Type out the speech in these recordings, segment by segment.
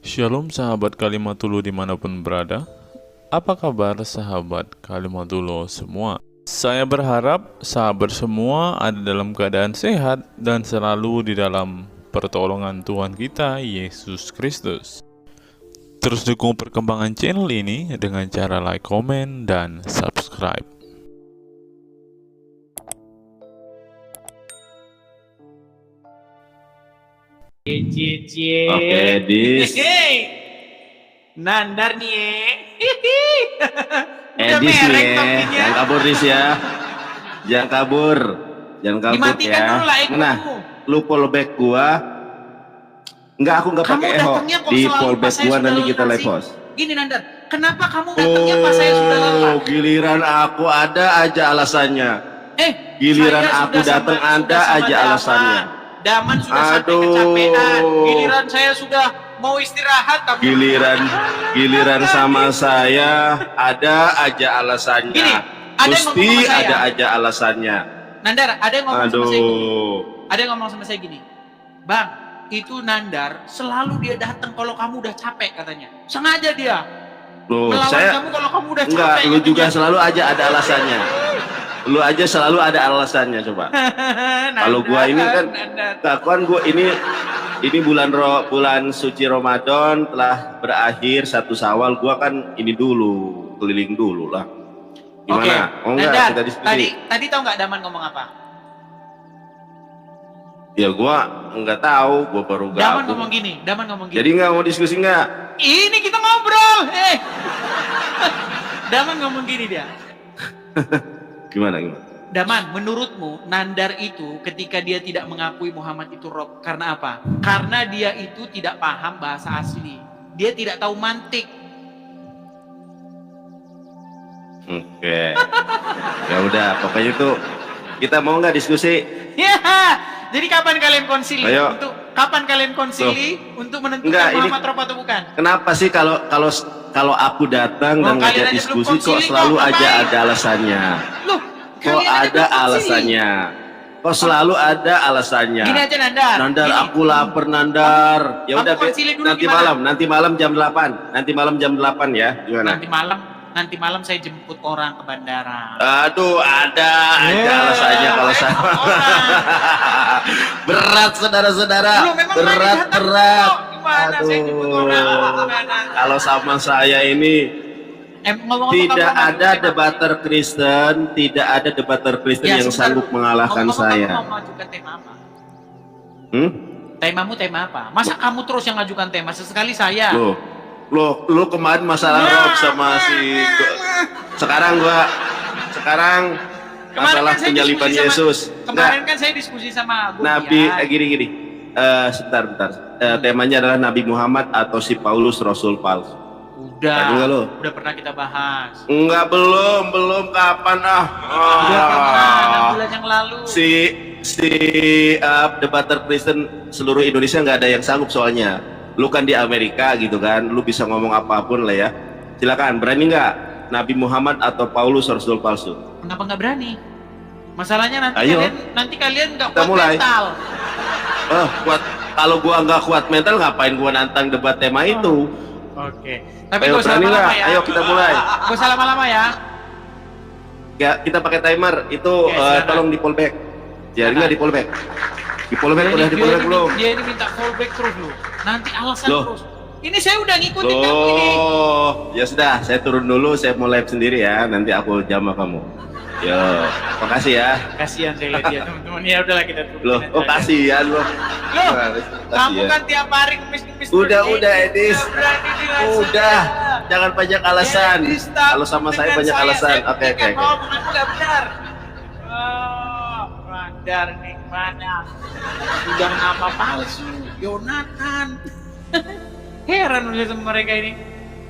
Shalom sahabat Kalimatulu dimanapun berada. Apa kabar sahabat Kalimatulu semua? Saya berharap sahabat semua ada dalam keadaan sehat dan selalu di dalam pertolongan Tuhan kita Yesus Kristus. Terus dukung perkembangan channel ini dengan cara like, komen, dan subscribe. Cie. Oke, Edis. Nandar nih ya. Udah Edis merek nih, topinya. jangan kabur Dis ya. Jangan kabur. Jangan kabur Dimatikan ya. dulu lah ekormu. Mana? Lu fallback gua. Enggak, aku enggak Kamu pakai eho. datangnya kok Di selalu pas fallback saya gua sudah nanti kita lelah live sih? host. Gini Nandar, kenapa kamu datangnya pas saya sudah lelah? Giliran aku ada aja alasannya. Eh, Giliran saya aku sudah datang sudah Anda sama aja Daman. alasannya. Daman sudah sampai Aduh. kecapean. Giliran saya sudah mau istirahat kamu. Giliran sama saya ada aja alasannya. Gini, ada yang Mesti ngomong sama saya. ada aja alasannya. Nandar, ada yang ngomong sama saya gini. Aduh. Ada yang ngomong sama saya gini, Bang, itu Nandar selalu dia datang kalau kamu udah capek katanya. Sengaja dia Loh, melawan saya kamu kalau kamu udah enggak, capek. lu juga katanya. selalu aja ada alasannya. Lu aja selalu ada alasannya coba. Kalau gua ini kan kakuan gua ini bulan suci Ramadan telah berakhir 1 Syawal, gua kan ini dulu, keliling dulu lah. Oke, Gimana? Oh enggak, Nandar, kita diskusi. tadi tahu nggak Daman ngomong apa? Ya gua enggak tahu, gua baru Daman gabung. ngomong gini. Jadi enggak mau diskusi enggak? Ini kita ngobrol, Daman ngomong gini dia. Gimana? Daman, menurutmu Nandar itu ketika dia tidak mengakui Muhammad itu Rob, karena apa? Karena dia itu tidak paham bahasa asli. Dia tidak tahu mantik. Oke. Ya udah, pokoknya itu kita mau nggak diskusi? Ya, jadi kapan kalian konsili? Ayo. Kapan kalian konsili untuk menentukan Enggak, ini- Muhammad Rob atau bukan? Kenapa sih kalau aku datang dan kalian ngajak aja belum diskusi kok konsili, selalu kok aja ngapain? ada alasannya? Loh, Kok kalian aja ada belum konsili. alasannya? Kok selalu ada alasannya? Gini aja Nandar. Nandar, Gini. aku lapar Nandar. Ya Kamu udah, konsili dulu nanti gimana? malam jam 8. Nanti malam jam 8 ya. Gimana? Nanti malam saya jemput orang ke bandara. Aduh, ada aja alasannya kalau saya. Berat saudara-saudara. Loh, memang mana Berat. datang kok? Gimana saya jemput orang? Gimana? Kalau sama saya ini Ngomong-ngomong tidak kamu ada mengajukan debater Kristen, tidak ada debater Kristen Ya, yang sebentar. sanggup mengalahkan Ngomong-ngomong, saya. Kamu mau mengajukan tema apa? Hmm? Temamu tema apa? Masa kamu terus yang ngajukan tema? Sesekali saya. Lu kemarin masalah Rob sama si sekarang Kemarin masalah kan saya penyaliban diskusi sama- Yesus. Kemarin kan saya diskusi sama Nabi Godian. gini. Sebentar. Temanya adalah Nabi Muhammad atau si Paulus Rasul palsu. Tahu nggak lo? Udah pernah kita bahas. Enggak, belum kapan Udah pernah 6 bulan yang lalu. si debater Kristen seluruh Indonesia nggak ada yang sanggup soalnya. Lu kan di Amerika gitu kan, lu bisa ngomong apapun lah ya. Silakan, berani nggak Nabi Muhammad atau Paulus Rasul palsu? Kenapa nggak berani? Masalahnya Ayo. nanti kalian nggak Kita kuat mulai. mental. Kuat. Kalau gua nggak kuat mental, ngapain gua nantang debat tema itu? Oke. Tapi Ayo, gak usah berani lama-lama nggak? ya. Ayo kita mulai. Gak usah lama-lama ya. Ya, kita pakai timer. Itu Oke, silakan. tolong di fallback. Jadi nggak di fallback? Di fallback Dia udah ini- di dia fallback ini- belum? Dia ini minta fallback terus loh. Nanti alasan Loh. terus. Ini saya udah ngikutin kamu ini. Ya sudah, saya turun dulu, saya mau live sendiri ya. Nanti aku jamah kamu. Yo, makasih ya. Kasihan saya lihat dia teman-teman. Ya udahlah kita turutin Loh, aja. oh kasihan loh. Loh, kamu Kasihan. kan tiap hari ngemis-ngemis Udah, terus. udah, Edis. Udah berani dengan Udah, saya. jangan banyak alasan. Edis, stop Kalau sama saya dengan banyak alasan. Saya Oke. buktikan bahwa omonganmu nggak benar. Oh, Radar nih mana? Udah nama palsu, Yonatan. Heran udah sama mereka ini.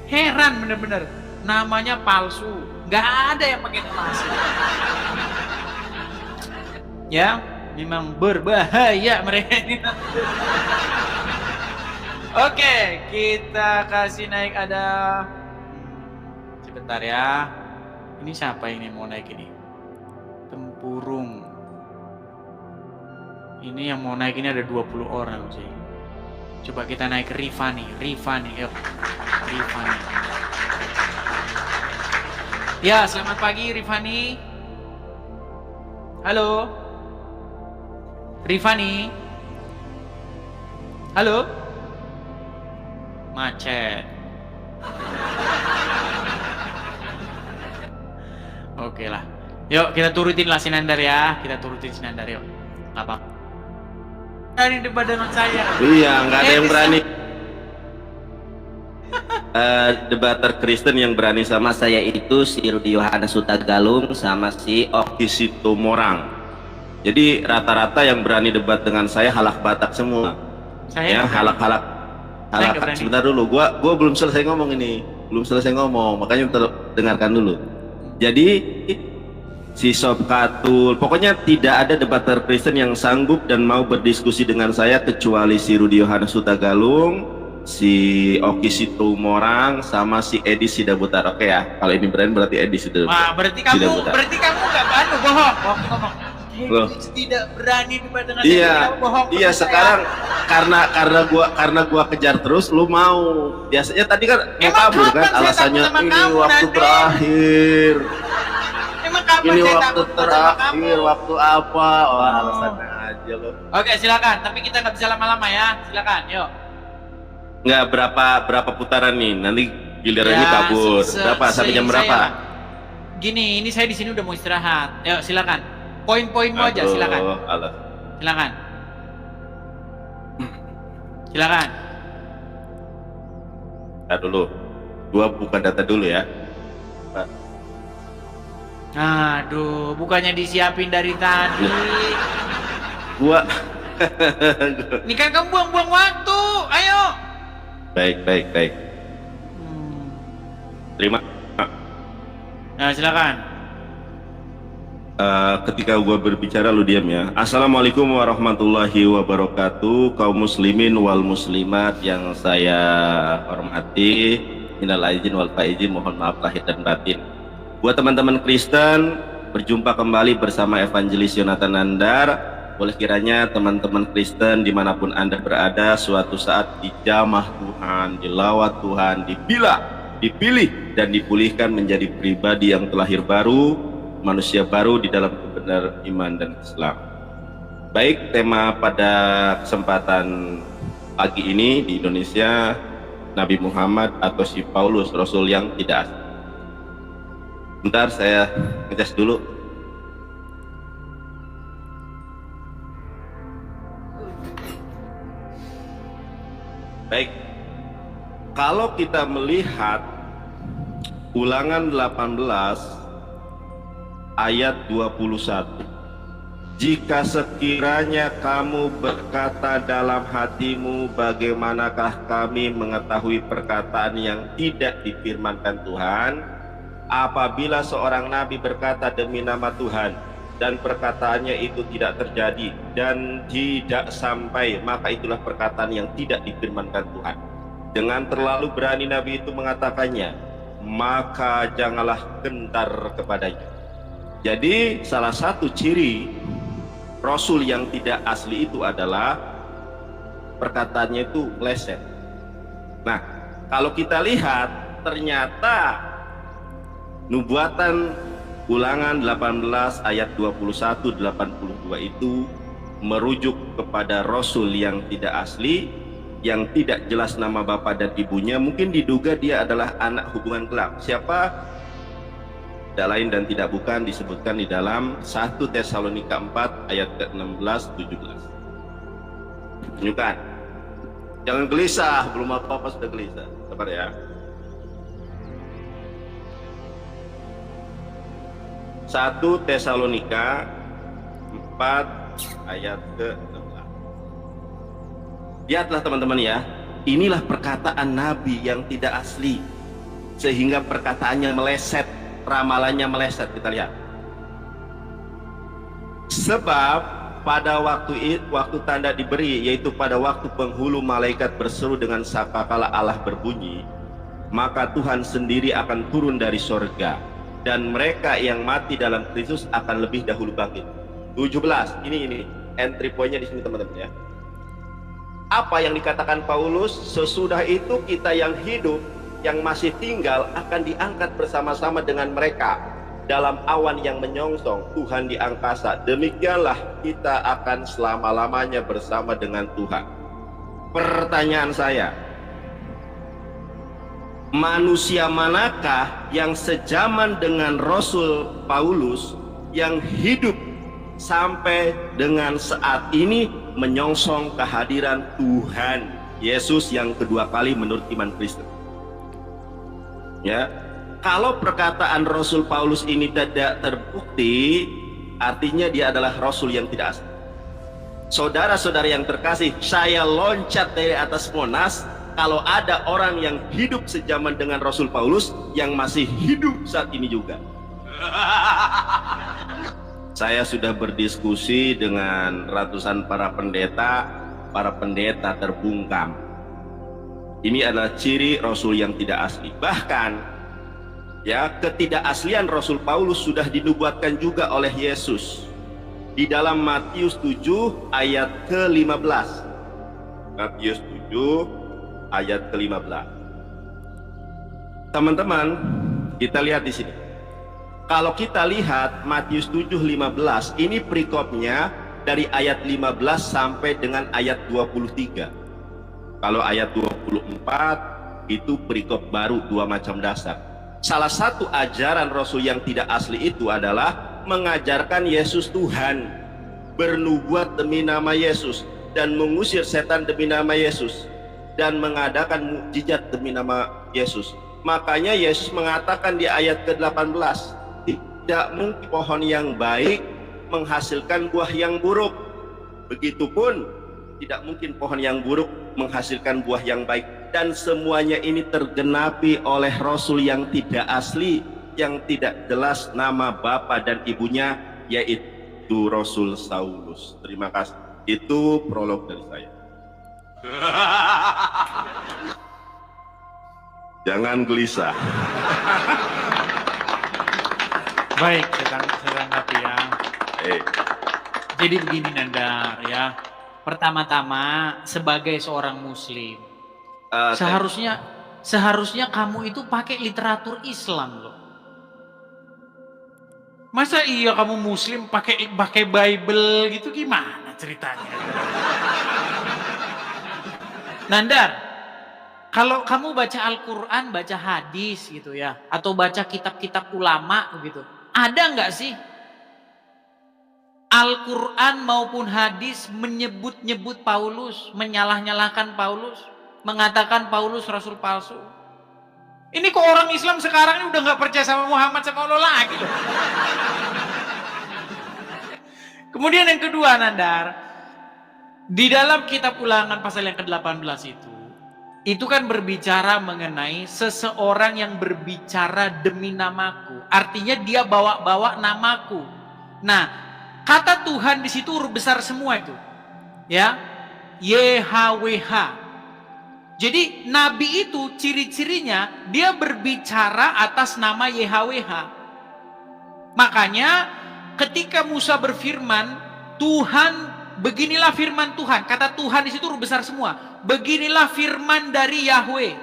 Heran bener-bener. Namanya palsu. Nggak ada yang pakai nama asli. Ya, memang berbahaya mereka ini. Oke, kita kasih naik ada. Sebentar ya. Ini siapa ini mau naik ini? Tempurung. Ini yang mau naik ini ada 20 orang sih. Coba kita naik ke Riva nih, yuk. Riva nih. Ya, selamat pagi Rifani. Halo. Rifani. Halo. Macet. Oke lah. Yuk kita turutin lah Sinandar ya. Kita turutin Sinandar yuk. Gak apa. Dari debat dengan saya. Iya, nggak ada yang berani. Debater Kristen yang berani sama saya itu si Rudi Yohanes Hutagalung sama si Oki Situmorang. Jadi rata-rata yang berani debat dengan saya halak Batak semua. Saya Ya, halak-halak. Sebentar dulu, gua belum selesai ngomong ini. Belum selesai ngomong, makanya dengarkan dulu. Jadi si Sob Katul, pokoknya tidak ada debater Kristen yang sanggup dan mau berdiskusi dengan saya kecuali si Rudi Yohanes Hutagalung, si Oki Situmorang, sama si Edi Sidabutar. Oke ya, kalau ini berarti Edi Sidabutar. Wah, berarti kamu nggak bohong ngomong. Loh. Tidak berani debat dengan Iya, saya, bohong. iya sekarang karena gua kejar terus, lu mau. Biasanya tadi kan mau kabur kan, alasannya ini waktu terakhir. Emang kapan Ini saya waktu takut sama terakhir, kamu? waktu apa? Oh, alasannya aja lo. Oke, silakan. Tapi kita nggak bisa lama-lama ya. Silakan, yuk. Nggak berapa putaran nih? Nanti giliran ini kabur. Berapa sampai jam berapa? Gini, ini saya di sini udah mau istirahat. Yuk, silakan. Poin-poinmu aja, silakan. Alah. Silakan. Silakan. Data dulu. Gua buka data dulu ya. Aduh, bukannya disiapin dari tadi. Gua Ini kan kamu buang-buang waktu. Ayo. baik. Terima. Nah, silakan. Ketika gua berbicara lu diam ya. Assalamualaikum warahmatullahi wabarakatuh, kaum muslimin wal muslimat yang saya hormati. Minal aidin wal faizin, mohon maaf lahir dan batin. Buat teman-teman Kristen, berjumpa kembali bersama Evangelis Yonatan Nandar. Boleh kiranya teman-teman Kristen dimanapun Anda berada, suatu saat dijamah Tuhan, dilawat Tuhan, dipilih dan dipulihkan menjadi pribadi yang terlahir baru, manusia baru di dalam kebenaran iman dan Islam. Baik, tema pada kesempatan pagi ini di Indonesia, Nabi Muhammad atau si Paulus, Rasul yang tidak asli. Bentar, saya ngecas dulu. Baik, kalau kita melihat Ulangan 18 ayat 21, jika sekiranya kamu berkata dalam hatimu, bagaimanakah kami mengetahui perkataan yang tidak difirmankan Tuhan? Apabila seorang nabi berkata demi nama Tuhan dan perkataannya itu tidak terjadi dan tidak sampai, maka itulah perkataan yang tidak difirmankan Tuhan. Dengan terlalu berani nabi itu mengatakannya, maka janganlah gentar kepadanya. Jadi salah satu ciri Rasul yang tidak asli itu adalah perkataannya itu meleset. Nah, kalau kita lihat ternyata nubuatan Ulangan 18 ayat 21-82 itu merujuk kepada Rasul yang tidak asli, yang tidak jelas nama bapak dan ibunya. Mungkin diduga dia adalah anak hubungan gelap. Siapa? Tidak lain dan tidak bukan, disebutkan di dalam 1 Tesalonika 4 ayat ke-16-17. Tunjukkan. Jangan gelisah, belum apa-apa sudah gelisah. Sabar ya. 1 Tesalonika 4 ayat ke-16. Lihatlah teman-teman ya, inilah perkataan Nabi yang tidak asli, sehingga perkataannya meleset, ramalannya meleset. Kita lihat. Sebab pada waktu tanda diberi, yaitu pada waktu penghulu malaikat berseru dengan sangkakala Allah berbunyi, maka Tuhan sendiri akan turun dari sorga, dan mereka yang mati dalam Kristus akan lebih dahulu bangkit. 17, ini entry point-nya di sini teman-teman ya. Apa yang dikatakan Paulus? Sesudah itu kita yang hidup, yang masih tinggal akan diangkat bersama-sama dengan mereka dalam awan yang menyongsong Tuhan di angkasa. Demikianlah kita akan selama-lamanya bersama dengan Tuhan. Pertanyaan saya, manusia manakah yang sejaman dengan Rasul Paulus yang hidup sampai dengan saat ini menyongsong kehadiran Tuhan Yesus yang kedua kali menurut iman Kristen? Ya, kalau perkataan Rasul Paulus ini tidak terbukti, artinya dia adalah Rasul yang tidak asli. Saudara-saudara yang terkasih, saya loncat dari atas Monas kalau ada orang yang hidup sejaman dengan Rasul Paulus yang masih hidup saat ini juga. Saya sudah berdiskusi dengan ratusan para pendeta terbungkam. Ini adalah ciri Rasul yang tidak asli. Bahkan ya, ketidakaslian Rasul Paulus sudah dinubuatkan juga oleh Yesus di dalam Matius 7 ayat ke-15. Matius 7 ayat ke-15. Teman-teman, kita lihat di sini. Kalau kita lihat Matius 7:15, ini perikopnya dari ayat 15 sampai dengan ayat 23. Kalau ayat 24 itu perikop baru, dua macam dasar. Salah satu ajaran Rasul yang tidak asli itu adalah mengajarkan Yesus Tuhan, bernubuat demi nama Yesus, dan mengusir setan demi nama Yesus, dan mengadakan mukjizat demi nama Yesus. Makanya Yesus mengatakan di ayat ke-18, tidak mungkin pohon yang baik menghasilkan buah yang buruk. Begitupun tidak mungkin pohon yang buruk menghasilkan buah yang baik. Dan semuanya ini tergenapi oleh Rasul yang tidak asli, yang tidak jelas nama bapa dan ibunya, yaitu Rasul Saulus. Terima kasih. Itu prolog dari saya. Jangan gelisah. Baik, saya tanggapi ya. Jadi begini Nandar ya. Pertama-tama sebagai seorang muslim, seharusnya kamu itu pakai literatur Islam loh. Masa iya kamu muslim pakai Bible gitu, gimana ceritanya? Nandar, kalau kamu baca Al-Quran, baca hadis gitu ya, atau baca kitab-kitab ulama gitu, ada nggak sih Al-Quran maupun hadis menyebut-nyebut Paulus, menyalah-nyalahkan Paulus, mengatakan Paulus rasul palsu? Ini kok orang Islam sekarang ini udah nggak percaya sama Muhammad sama Allah lagi loh. Kemudian yang kedua Nandar, di dalam kitab Ulangan pasal yang ke-18 itu kan berbicara mengenai seseorang yang berbicara demi namaku. Artinya dia bawa-bawa namaku. Nah, kata Tuhan di situ huruf besar semua itu. Ya. YHWH. Jadi nabi itu ciri-cirinya dia berbicara atas nama YHWH. Makanya ketika Musa berfirman, Tuhan, beginilah firman Tuhan. Kata Tuhan di situ huruf besar semua. Beginilah firman dari Yahweh.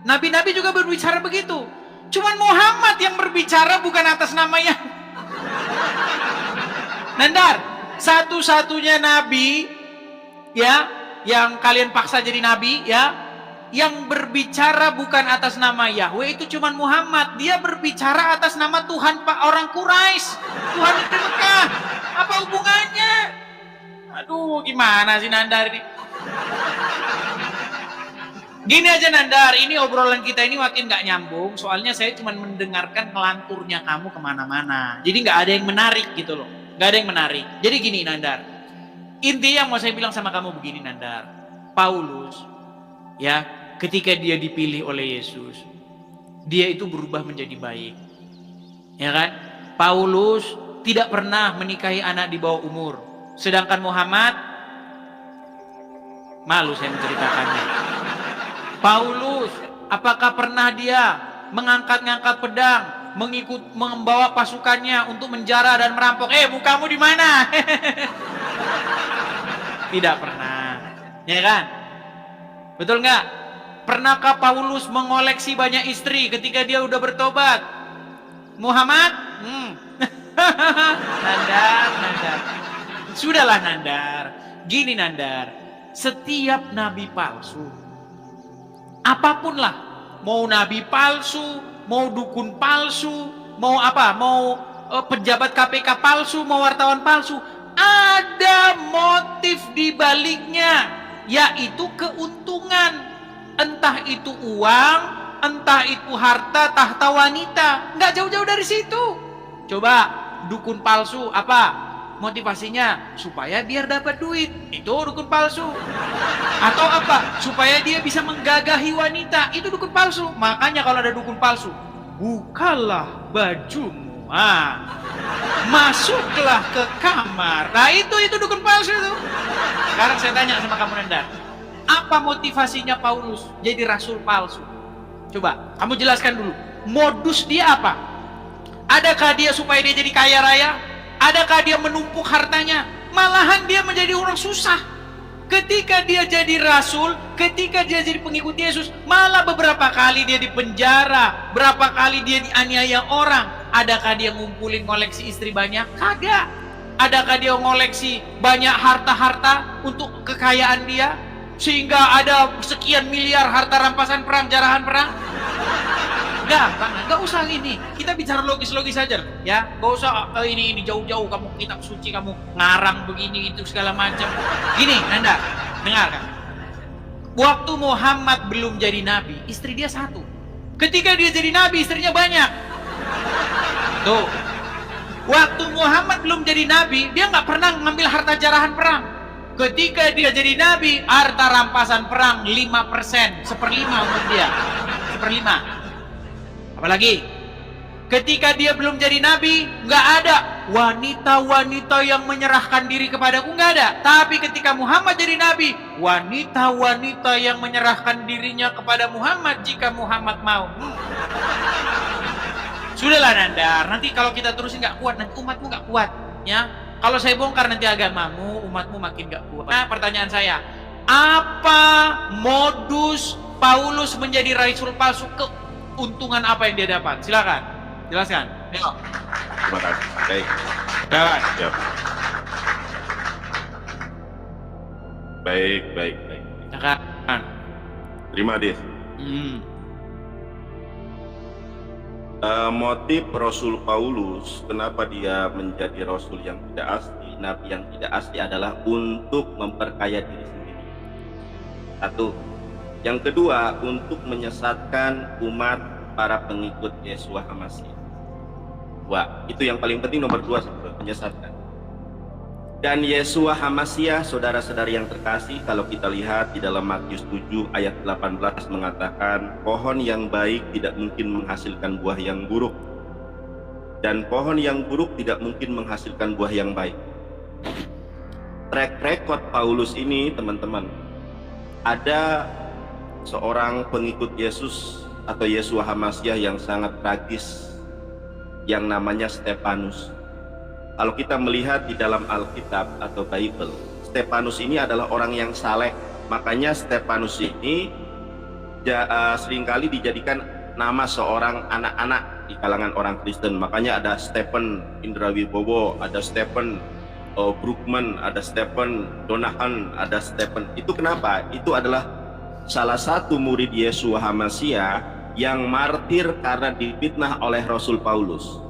Nabi-nabi juga berbicara begitu. Cuman Muhammad yang berbicara bukan atas namanya. Nandar, satu-satunya nabi ya yang kalian paksa jadi nabi ya, yang berbicara bukan atas nama Yahweh itu cuman Muhammad. Dia berbicara atas nama Tuhan Pak orang Quraisy, Tuhan di Mekah. Apa hubungannya? Aduh, gimana sih Nandar ini? Gini aja Nandar, ini obrolan kita ini makin gak nyambung. Soalnya saya cuma mendengarkan ngelanturnya kamu kemana-mana. Jadi gak ada yang menarik gitu loh. Gak ada yang menarik. Jadi gini Nandar, intinya yang mau saya bilang sama kamu begini Nandar. Paulus ya, ketika dia dipilih oleh Yesus, dia itu berubah menjadi baik. Ya kan? Paulus tidak pernah menikahi anak di bawah umur. Sedangkan Muhammad, malu saya menceritakannya. Paulus, apakah pernah dia mengangkat-ngangkat pedang, membawa pasukannya untuk menjara dan merampok? Mukamu di mana? Tidak pernah. Ya kan? Betul nggak? Pernahkah Paulus mengoleksi banyak istri ketika dia udah bertobat? Muhammad? Nandar. Sudahlah Nandar. Gini Nandar, setiap nabi palsu, apapun lah, mau nabi palsu, mau dukun palsu, mau apa, mau pejabat KPK palsu, mau wartawan palsu, ada motif di baliknya, yaitu keuntungan. Entah itu uang, entah itu harta, tahta wanita, nggak jauh-jauh dari situ. Coba dukun palsu apa? Motivasinya supaya biar dapat duit, itu dukun palsu. Atau apa? Supaya dia bisa menggagahi wanita, itu dukun palsu. Makanya kalau ada dukun palsu, bukalah bajumu, masuklah ke kamar. Nah itu dukun palsu itu. Sekarang saya tanya sama kamu Nandar, apa motivasinya Paulus jadi rasul palsu? Coba kamu jelaskan dulu. Modus dia apa? Adakah dia supaya dia jadi kaya raya? Adakah dia menumpuk hartanya? Malahan dia menjadi orang susah. Ketika dia jadi rasul, ketika dia jadi pengikut Yesus, malah beberapa kali dia dipenjara, berapa kali dia dianiaya orang. Adakah dia ngumpulin koleksi istri banyak? Kagak. Adakah dia ngoleksi banyak harta-harta untuk kekayaan dia? Sehingga ada sekian miliar harta rampasan perang, jarahan perang? Gampang, nggak usah ini. Kita bicara logis-logis saja, ya. Nggak usah ini jauh-jauh kamu kitab suci kamu ngarang begini itu segala macam. Gini, Nanda, dengarkan. Waktu Muhammad belum jadi nabi, istri dia satu. Ketika dia jadi nabi, istrinya banyak. Tuh. Waktu Muhammad belum jadi nabi, dia nggak pernah ngambil harta jarahan perang. Ketika dia jadi nabi, harta rampasan perang 5%, 1/5 untuk dia. 1/5. Apalagi ketika dia belum jadi nabi, nggak ada wanita-wanita yang menyerahkan diri kepadaku, nggak ada. Tapi ketika Muhammad jadi nabi, wanita-wanita yang menyerahkan dirinya kepada Muhammad jika Muhammad mau. Sudahlah Nandar, nanti kalau kita terusin nggak kuat, nanti umatmu nggak kuat, ya. Kalau saya bongkar nanti agamamu, umatmu makin nggak kuat. Nah, pertanyaan saya, apa modus Paulus menjadi rasul palsu? Keuntungan apa yang dia dapat? Silakan, jelaskan. Ayo. Terima kasih. Baik. Silakan. Ya. Baik. Silakan. Terima Dis. Motif Rasul Paulus, kenapa dia menjadi Rasul yang tidak asli, Nabi yang tidak asli adalah untuk memperkaya diri sendiri. Satu. Yang kedua, untuk menyesatkan umat para pengikut Yeshua HaMashiach. Wah, itu yang paling penting, nomor 2, menyesatkan. Dan Yeshua HaMashiach, saudara-saudari yang terkasih, kalau kita lihat di dalam Matius 7 ayat 18 mengatakan, pohon yang baik tidak mungkin menghasilkan buah yang buruk, dan pohon yang buruk tidak mungkin menghasilkan buah yang baik. Track record Paulus ini, teman-teman, ada seorang pengikut Yesus atau Yeshua HaMashiach yang sangat tragis yang namanya Stefanus. Kalau kita melihat di dalam Alkitab atau Bible, Stefanus ini adalah orang yang saleh. Makanya Stefanus ini seringkali dijadikan nama seorang anak-anak di kalangan orang Kristen. Makanya ada Stephen Indrawibowo, ada Stephen Brookman, ada Stephen Donahan, ada Stephen. Itu kenapa? Itu adalah salah satu murid Yeshua HaMashiach yang martir karena difitnah oleh Rasul Paulus.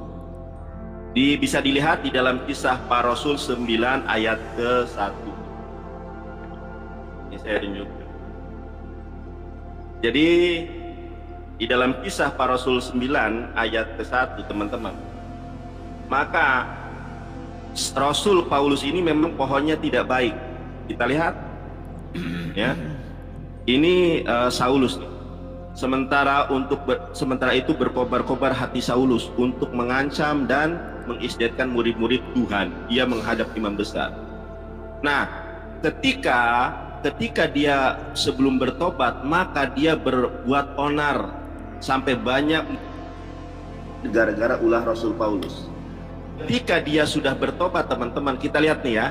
Bisa dilihat di dalam Kisah Para Rasul 9 ayat ke-1. Ini saya tunjukkan. Jadi di dalam Kisah Para Rasul 9 ayat ke-1, teman-teman, maka Rasul Paulus ini memang pohonnya tidak baik. Kita lihat, ya. Ini Saulus. Sementara itu berkobar-kobar hati Saulus untuk mengancam dan mengisyaratkan murid-murid Tuhan. Dia menghadap imam besar. Nah, ketika dia sebelum bertobat, maka dia berbuat onar sampai banyak gara-gara ulah Rasul Paulus. Ketika dia sudah bertobat, teman-teman, kita lihat nih ya.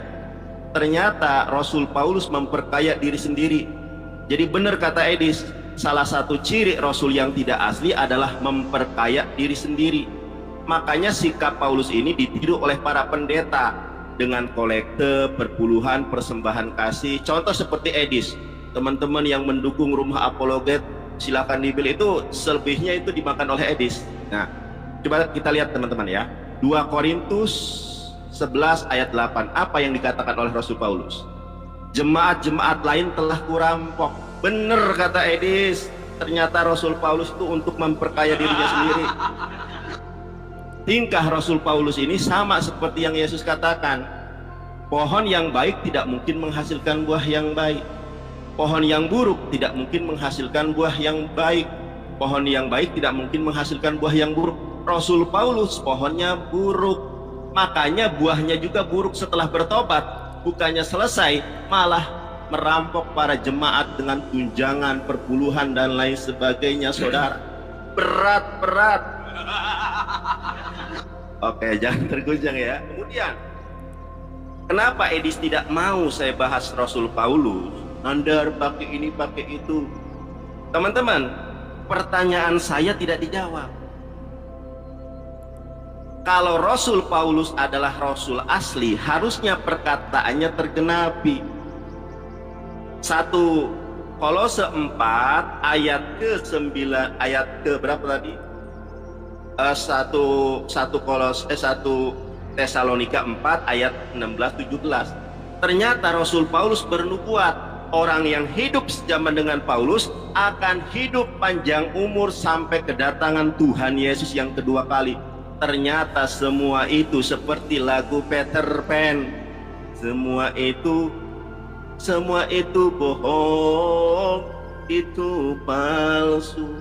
ternyata Rasul Paulus memperkaya diri sendiri. Jadi benar kata Edis, salah satu ciri Rasul yang tidak asli adalah memperkaya diri sendiri. Makanya sikap Paulus ini ditiru oleh para pendeta dengan kolekte, perpuluhan, persembahan kasih. Contoh seperti Edis, teman-teman yang mendukung rumah apologet, silakan dibeli, itu selebihnya itu dimakan oleh Edis. Nah, coba kita lihat teman-teman ya, 2 Korintus 11 ayat 8, apa yang dikatakan oleh Rasul Paulus? Jemaat-jemaat lain telah kurampok. Bener kata Edis, ternyata Rasul Paulus itu untuk memperkaya dirinya sendiri. Tingkah Rasul Paulus ini sama seperti yang Yesus katakan, pohon yang baik tidak mungkin menghasilkan buah yang baik, pohon yang buruk tidak mungkin menghasilkan buah yang baik, pohon yang baik tidak mungkin menghasilkan buah yang buruk. Rasul Paulus pohonnya buruk, makanya buahnya juga buruk. Setelah bertobat, bukannya selesai, malah merampok para jemaat dengan tunjangan, perpuluhan dan lain sebagainya. Saudara, berat. Oke, jangan terguncang ya. Kemudian, kenapa Edis tidak mau saya bahas Rasul Paulus? Nandar pakai ini pakai itu. Teman-teman, pertanyaan saya tidak dijawab. Kalau Rasul Paulus adalah Rasul asli, harusnya perkataannya tergenapi. 1 Kolose 4 ayat ke-9, ayat ke berapa tadi? 1 Tesalonika 4 ayat 16-17. Ternyata Rasul Paulus bernubuat, orang yang hidup sejaman dengan Paulus akan hidup panjang umur sampai kedatangan Tuhan Yesus yang kedua kali. Ternyata semua itu seperti lagu Peter Pan, semua itu bohong, itu palsu.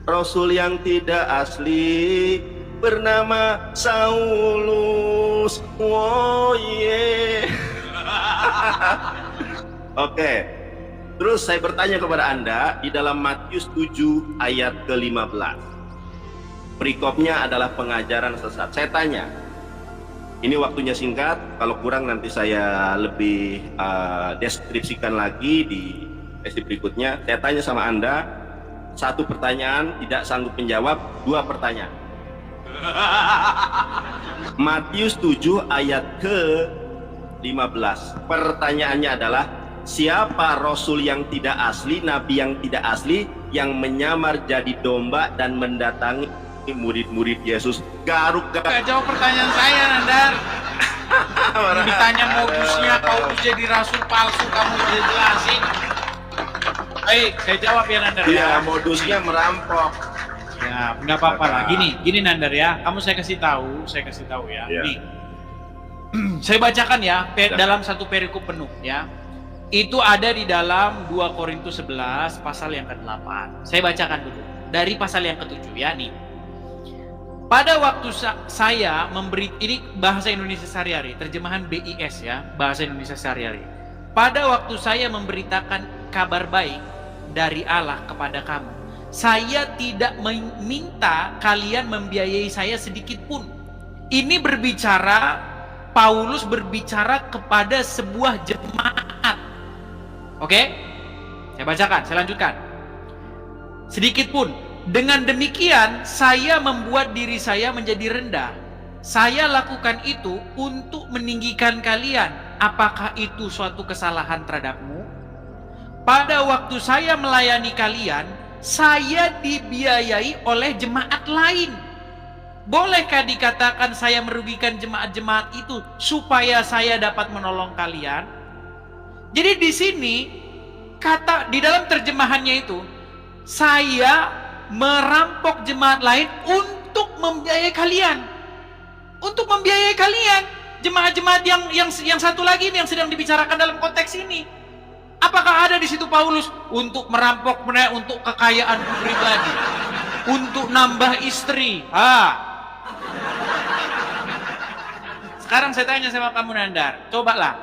Rasul yang tidak asli bernama Saulus. Oh yeah. Oke. Terus saya bertanya kepada Anda di dalam Matius 7 ayat ke-15. Perikopnya adalah pengajaran sesat. Saya tanya, ini waktunya singkat, kalau kurang nanti saya lebih deskripsikan lagi di sesi berikutnya. Saya tanya sama Anda, 1 pertanyaan, tidak sanggup menjawab, 2 pertanyaan. Matius 7 ayat ke-15. Pertanyaannya adalah, siapa Rasul yang tidak asli, Nabi yang tidak asli, yang menyamar jadi domba dan mendatangi murid-murid Yesus? Gak jawab pertanyaan saya, Nandar. Ditanya modusnya Paulus jadi rasul palsu, kamu bisa jelasin. Baik, saya jawab ya, Nandar. Ya, modusnya merampok. Ya, nggak apa-apa lah. Gini Nandar ya. Kamu saya kasih tahu ya. Ya. Nih, saya bacakan ya dalam satu perikop penuh ya. Itu ada di dalam 2 Korintus 11 pasal yang ke-8. Saya bacakan dulu dari pasal yang ke-7 ya nih. Pada waktu saya memberi, ini bahasa Indonesia sehari-hari, terjemahan BIS ya, bahasa Indonesia sehari-hari. Pada waktu saya memberitakan kabar baik dari Allah kepada kamu, saya tidak meminta kalian membiayai saya sedikit pun. Ini Paulus berbicara kepada sebuah jemaat. Oke? Saya bacakan, saya lanjutkan. Sedikit pun. Dengan demikian, saya membuat diri saya menjadi rendah. Saya lakukan itu untuk meninggikan kalian. Apakah itu suatu kesalahan terhadapmu? Pada waktu saya melayani kalian, saya dibiayai oleh jemaat lain. Bolehkah dikatakan saya merugikan jemaat-jemaat itu supaya saya dapat menolong kalian? Jadi di sini kata di dalam terjemahannya itu, saya merampok jemaat lain untuk membiayai kalian. Untuk membiayai kalian. Jemaat-jemaat yang satu lagi ini yang sedang dibicarakan dalam konteks ini. Apakah ada di situ Paulus untuk merampok untuk kekayaan pribadi, untuk nambah istri? Sekarang saya tanya sama kamu Nandar, cobalah.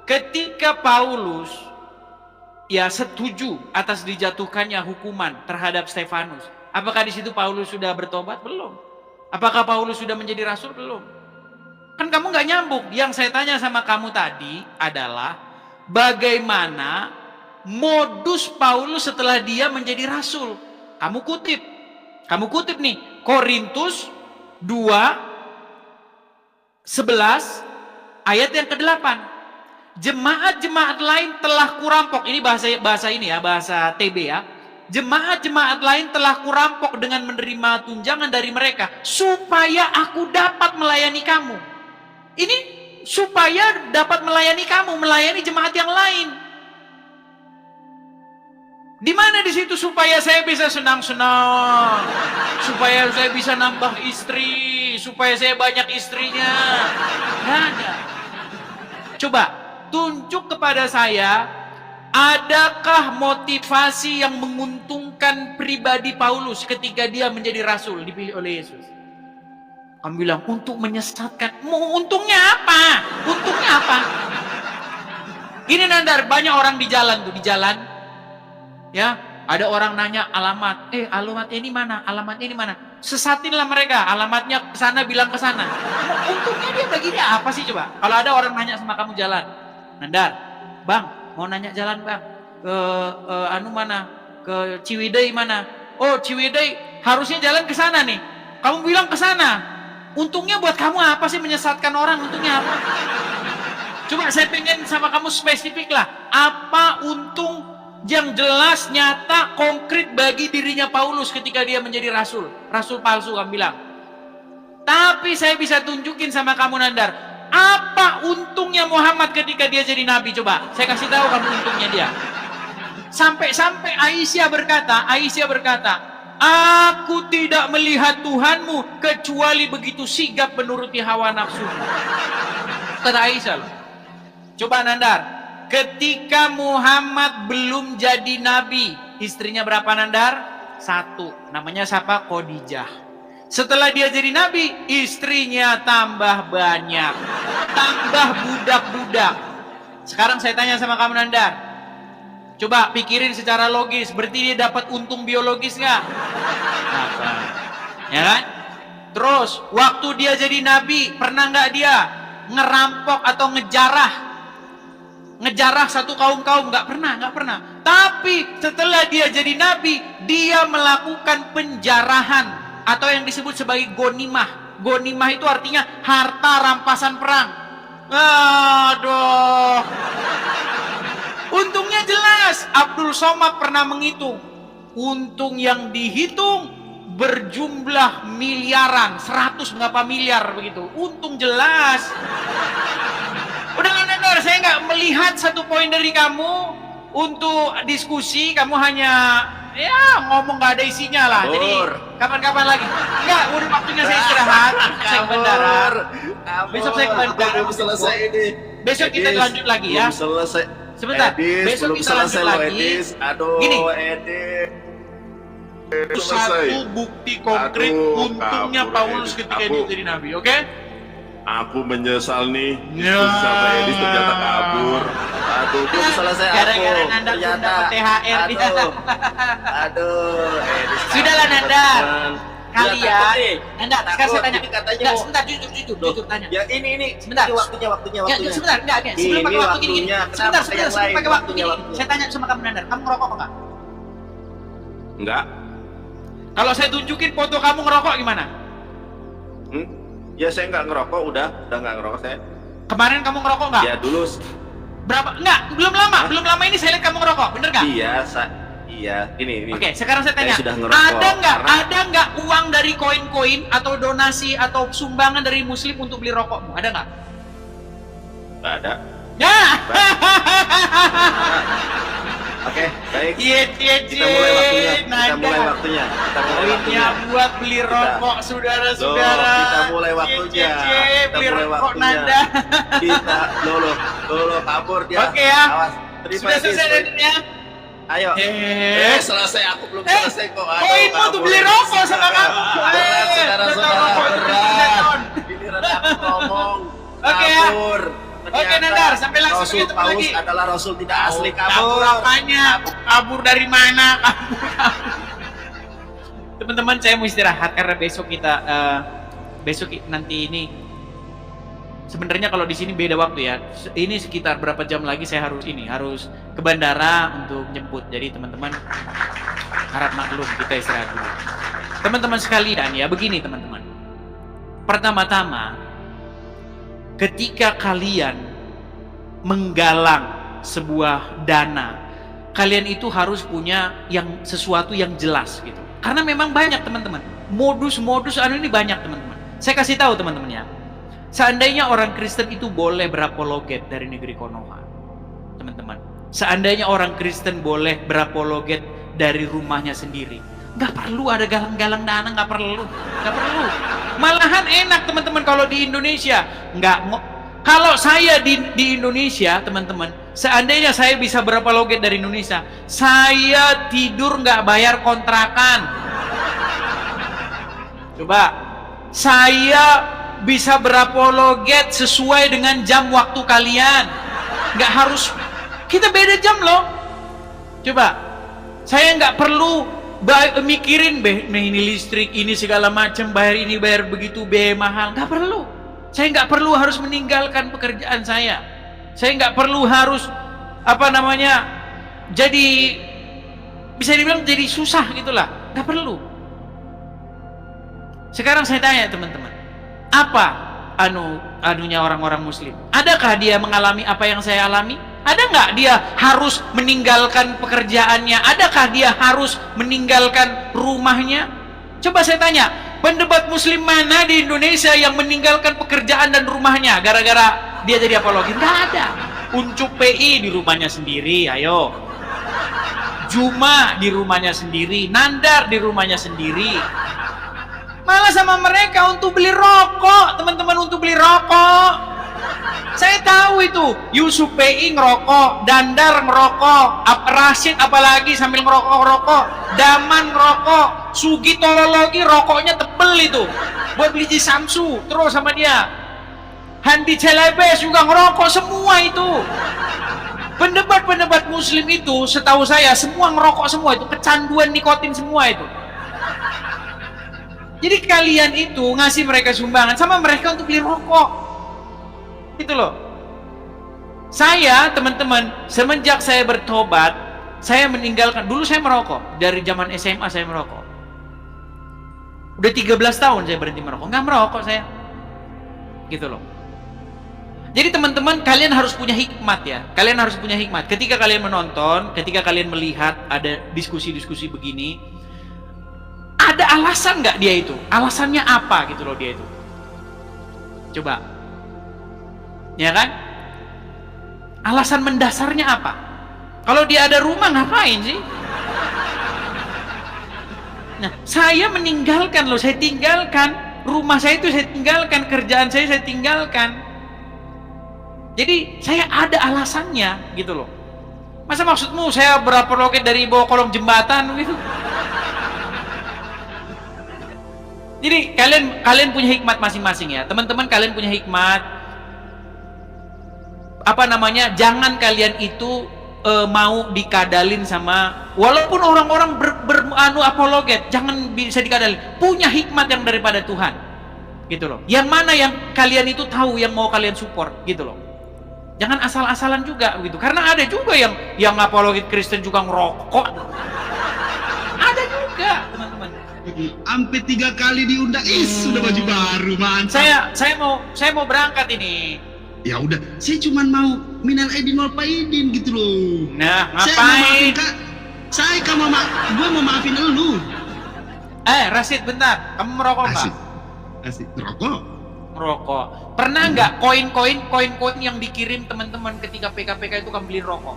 Ketika Paulus setuju atas dijatuhkannya hukuman terhadap Stefanus, apakah di situ Paulus sudah bertobat? Belum. Apakah Paulus sudah menjadi rasul? Belum. Kan kamu nggak nyambung. Yang saya tanya sama kamu tadi adalah bagaimana modus Paulus setelah dia menjadi rasul. Kamu kutip nih, Korintus 2:11 ayat yang ke-8. Jemaat-jemaat lain telah kurampok. Ini bahasa ini ya, bahasa TB ya. Jemaat-jemaat lain telah kurampok dengan menerima tunjangan dari mereka supaya aku dapat melayani kamu. Ini supaya dapat melayani kamu, melayani jemaat yang lain. Di mana di situ supaya saya bisa senang-senang, supaya saya bisa nambah istri, supaya saya banyak istrinya? Nggak ada. Coba tunjuk kepada saya, adakah motivasi yang menguntungkan pribadi Paulus ketika dia menjadi rasul dipilih oleh Yesus? Kamu bilang untuk menyesatkan. Untungnya apa? Untungnya apa? Ini Nandar, banyak orang di jalan tuh, ya, ada orang nanya alamat. Alamatnya ini mana? Alamatnya ini mana? Sesatinlah mereka, alamatnya ke sana, bilang ke sana. Untungnya dia bagi dia apa sih coba? Kalau ada orang nanya sama kamu jalan, Nandar, Bang, mau nanya jalan Bang, ke mana? Ke Ciwidey mana? Oh, Ciwidey, harusnya jalan ke sana nih. Kamu bilang ke sana. Untungnya buat kamu apa sih menyesatkan orang? Untungnya apa? Coba saya pengen sama kamu spesifik lah. Apa untung yang jelas, nyata, konkret bagi dirinya Paulus ketika dia menjadi rasul? Rasul palsu kamu bilang. Tapi saya bisa tunjukin sama kamu Nandar. Apa untungnya Muhammad ketika dia jadi nabi? Coba saya kasih tahu kamu untungnya dia. Sampai-sampai Aisyah berkata, aku tidak melihat Tuhanmu kecuali begitu sigap menuruti hawa nafsu. Kata Aisyah loh. Coba Nandar, ketika Muhammad belum jadi nabi, istrinya berapa Nandar? 1. Namanya siapa? Khadijah. Setelah dia jadi nabi, istrinya tambah banyak, tambah budak-budak. Sekarang saya tanya sama kamu Nandar, coba pikirin secara logis, berarti dia dapat untung biologis nggak? Dapat, ya kan? Terus waktu dia jadi nabi, pernah nggak dia ngerampok atau ngejarah satu kaum? Nggak pernah. Tapi setelah dia jadi nabi, dia melakukan penjarahan atau yang disebut sebagai gonimah. Gonimah itu artinya harta rampasan perang. Aduh. Untungnya jelas. Abdul Somad pernah menghitung. Untung yang dihitung berjumlah miliaran, 100 berapa miliar begitu. Untung jelas. Udah Nandar, saya nggak melihat satu poin dari kamu untuk diskusi. Kamu hanya ya ngomong nggak ada isinya lah. Jadi kapan-kapan lagi. Enggak, udah waktunya saya istirahat. Saya ke bandara. Besok saya ke bandara. Belum selesai ini. Besok kita lanjut lagi ya. Belum selesai. Sebentar, besok kita lanjut lagi. Aduh, gini, Edis. satu bukti konkret untungnya Paulus ketika dia jadi nabi, oke? Aku menyesal nih. Ya. Sama Edis ternyata kabur. Aduh, belum selesai aku. Gara-gara Nandar belum dapat THR. Aduh, Edis. Sudahlah Nandar. Kalian, Nandar, sekarang saya tanya. Katanya Enggak, sebentar, jujur tanya. Ya ini. Sebentar. Ini waktunya. Enggak, sebentar, enggak. Sebelum pakai waktu gini. Sebentar, sebelum pakai waktu gini. Waktunya. Saya tanya sama kamu Nandar, kamu ngerokok apa enggak? Enggak. Kalau saya tunjukin foto kamu ngerokok gimana? Ya saya nggak ngerokok, udah nggak ngerokok saya. Kemarin kamu ngerokok nggak? Ya dulu. Berapa? Enggak, belum lama ini saya lihat kamu ngerokok, bener nggak? Iya, ini. Oke, sekarang saya tanya, sudah ngerokok, ada nggak uang dari koin-koin atau donasi atau sumbangan dari muslim untuk beli rokokmu? Ada nggak? Nggak ada. Ya. Oke, baik. Kita mulai waktunya. Koinnya buat beli rokok, saudara-saudara. Kita mulai waktunya. Beli rokok Nanda. Kita Lolo kabur dia. Oke ya. Awas. Sudah selesai ya. Ayo. Selesai, aku belum selesai kok. Koinmu tuh beli rokok sama kamu. Saudara-saudara, berat. Giliran aku ngomong. Oke ya. Kabur. Oke Nandar, sampai langsung Rasul ketemu Paulus lagi. adalah Rasul tidak asli. Kabur apanya? Kabur dari mana? Teman-teman, saya mau istirahat karena besok nanti ini Sebenarnya kalau di sini beda waktu ya. Ini sekitar berapa jam lagi saya harus ke bandara untuk jemput. Jadi teman-teman harap maklum, kita istirahat dulu. Teman-teman sekalian ya, begini teman-teman. Pertama-tama, ketika kalian menggalang sebuah dana, kalian itu harus punya sesuatu yang jelas gitu. Karena memang banyak teman-teman. Modus-modus ini banyak teman-teman. Saya kasih tahu teman-teman ya. Seandainya orang Kristen itu boleh berapologet dari negeri Konoha, teman-teman. Seandainya orang Kristen boleh berapologet dari rumahnya sendiri, nggak perlu ada galang-galang dana, nggak perlu. Malahan enak teman-teman kalau di Indonesia. Kalau saya di Indonesia, teman-teman, seandainya saya bisa berapologet dari Indonesia, saya tidur nggak bayar kontrakan. Coba, saya bisa berapologet sesuai dengan jam waktu kalian. Nggak harus, kita beda jam loh. Coba, saya nggak perlu mikirin ini listrik, ini segala macam, bayar ini, bayar begitu, biaya mahal. Nggak perlu. Saya nggak perlu harus meninggalkan pekerjaan saya. Saya nggak perlu harus jadi, bisa dibilang jadi susah gitulah. Nggak perlu. Sekarang saya tanya teman-teman, apa anunya orang-orang muslim? Adakah dia mengalami apa yang saya alami? Ada nggak dia harus meninggalkan pekerjaannya? Adakah dia harus meninggalkan rumahnya? Coba saya tanya, pendebat muslim mana di Indonesia yang meninggalkan pekerjaan dan rumahnya gara-gara dia jadi apologi? Nggak ada. Uncup PI di rumahnya sendiri, ayo. Juma di rumahnya sendiri, Nandar di rumahnya sendiri. Malah sama mereka untuk beli rokok, teman-teman, untuk beli rokok. Saya tahu itu, Yusuf PI ngerokok, Dandar ngerokok, Rashid apalagi sambil ngerokok, Daman ngerokok, Sugi Tolologi rokoknya tebel itu, buat beli Samsu terus sama dia. Handi Celebes juga ngerokok, semua itu. Pendebat-pendebat muslim itu setahu saya semua ngerokok semua itu, kecanduan nikotin semua itu. Jadi kalian itu ngasih mereka sumbangan sama mereka untuk beli rokok. Gitu loh. Saya, teman-teman, semenjak saya bertobat, saya meninggalkan, dulu saya merokok. Dari zaman SMA saya merokok. Udah 13 tahun saya berhenti merokok. Nggak merokok saya. Gitu loh. Jadi teman-teman, kalian harus punya hikmat ya. Kalian harus punya hikmat. Ketika kalian menonton, ketika kalian melihat ada diskusi-diskusi begini, ada alasan nggak dia itu? Alasannya apa gitu loh dia itu? Coba, ya kan? Alasan mendasarnya apa? Kalau dia ada rumah ngapain sih? Nah, saya meninggalkan loh, saya tinggalkan rumah saya itu, saya tinggalkan kerjaan saya tinggalkan. Jadi saya ada alasannya gitu loh. Masa maksudmu saya berapa roket dari bawah kolong jembatan gitu? Jadi kalian punya hikmat masing-masing ya, teman-teman, kalian punya hikmat. Jangan kalian itu mau dikadalin sama, walaupun orang-orang apologet, jangan bisa dikadalin. Punya hikmat yang daripada Tuhan, gitu loh. Yang mana yang kalian itu tahu, yang mau kalian support, gitu loh. Jangan asal-asalan juga, gitu. Karena ada juga yang apologet Kristen juga ngerokok. Ada juga, teman-teman. Sampai 3 kali diundang, sudah baju baru, mantap. Saya mau berangkat ini. Ya udah, saya cuma mau minal aidin wal faidin gitu loh. Nah, ngapain? Gue mau maafin elu. Rashid, bentar, kamu merokok nggak? Asik, merokok. Merokok. Pernah nggak koin-koin yang dikirim teman-teman ketika PKPK itu kamu beli rokok?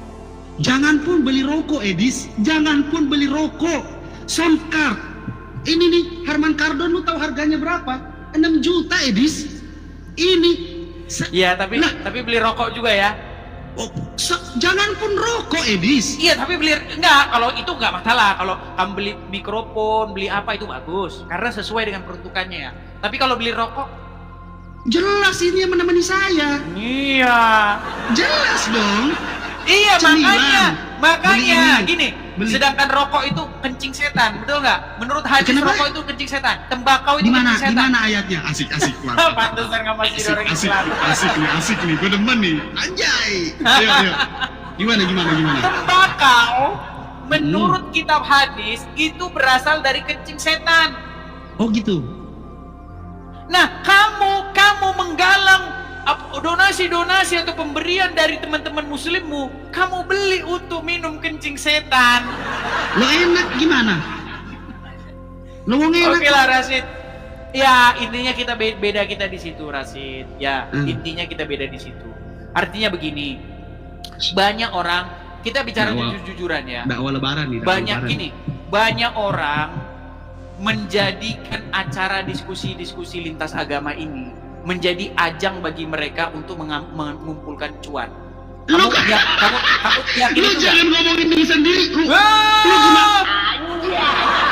Jangan pun beli rokok, Edis. Jangan pun beli rokok. Soundcard. Ini nih, Herman Kardon, lu tahu harganya berapa? 6 juta, Edis. Ini. Iya, tapi beli rokok juga ya. Oh, jangan pun rokok, Edis. Iya, tapi enggak, kalau itu enggak masalah. Kalau kamu beli mikrofon, beli apa itu bagus, karena sesuai dengan peruntukannya ya. Tapi kalau beli rokok, jelas ini yang menemani saya. Iya. Jelas dong. Iya, makanya gini, Beli. Sedangkan rokok itu kencing setan, betul nggak? Menurut hadis Kenapa? rokok itu kencing setan, tembakau itu Di mana? kencing Di setan. mana ayatnya? Asik. Pantesan nggak masih Asik, orang asik, Islam. asik nih. Gue demen nih. Anjay. Ayo. Gimana? Tembakau menurut kitab hadis itu berasal dari kencing setan. Oh gitu. Nah, kamu menggalang donasi atau pemberian dari teman-teman muslimmu, kamu beli untuk minum kencing setan. Lo enak gimana? Lo mau enak? Oke lah Rasid. Ya, intinya kita beda kita di situ, Rasid. Ya, intinya kita beda di situ. Artinya begini. Banyak orang, kita bicara jujur-jujuran ya. Dakwah lebaran nih. Banyak orang menjadikan acara diskusi lintas agama ini menjadi ajang bagi mereka untuk mengumpulkan cuan. Kamu yakin Lu itu jangan ngomongin diri sendiri. Lu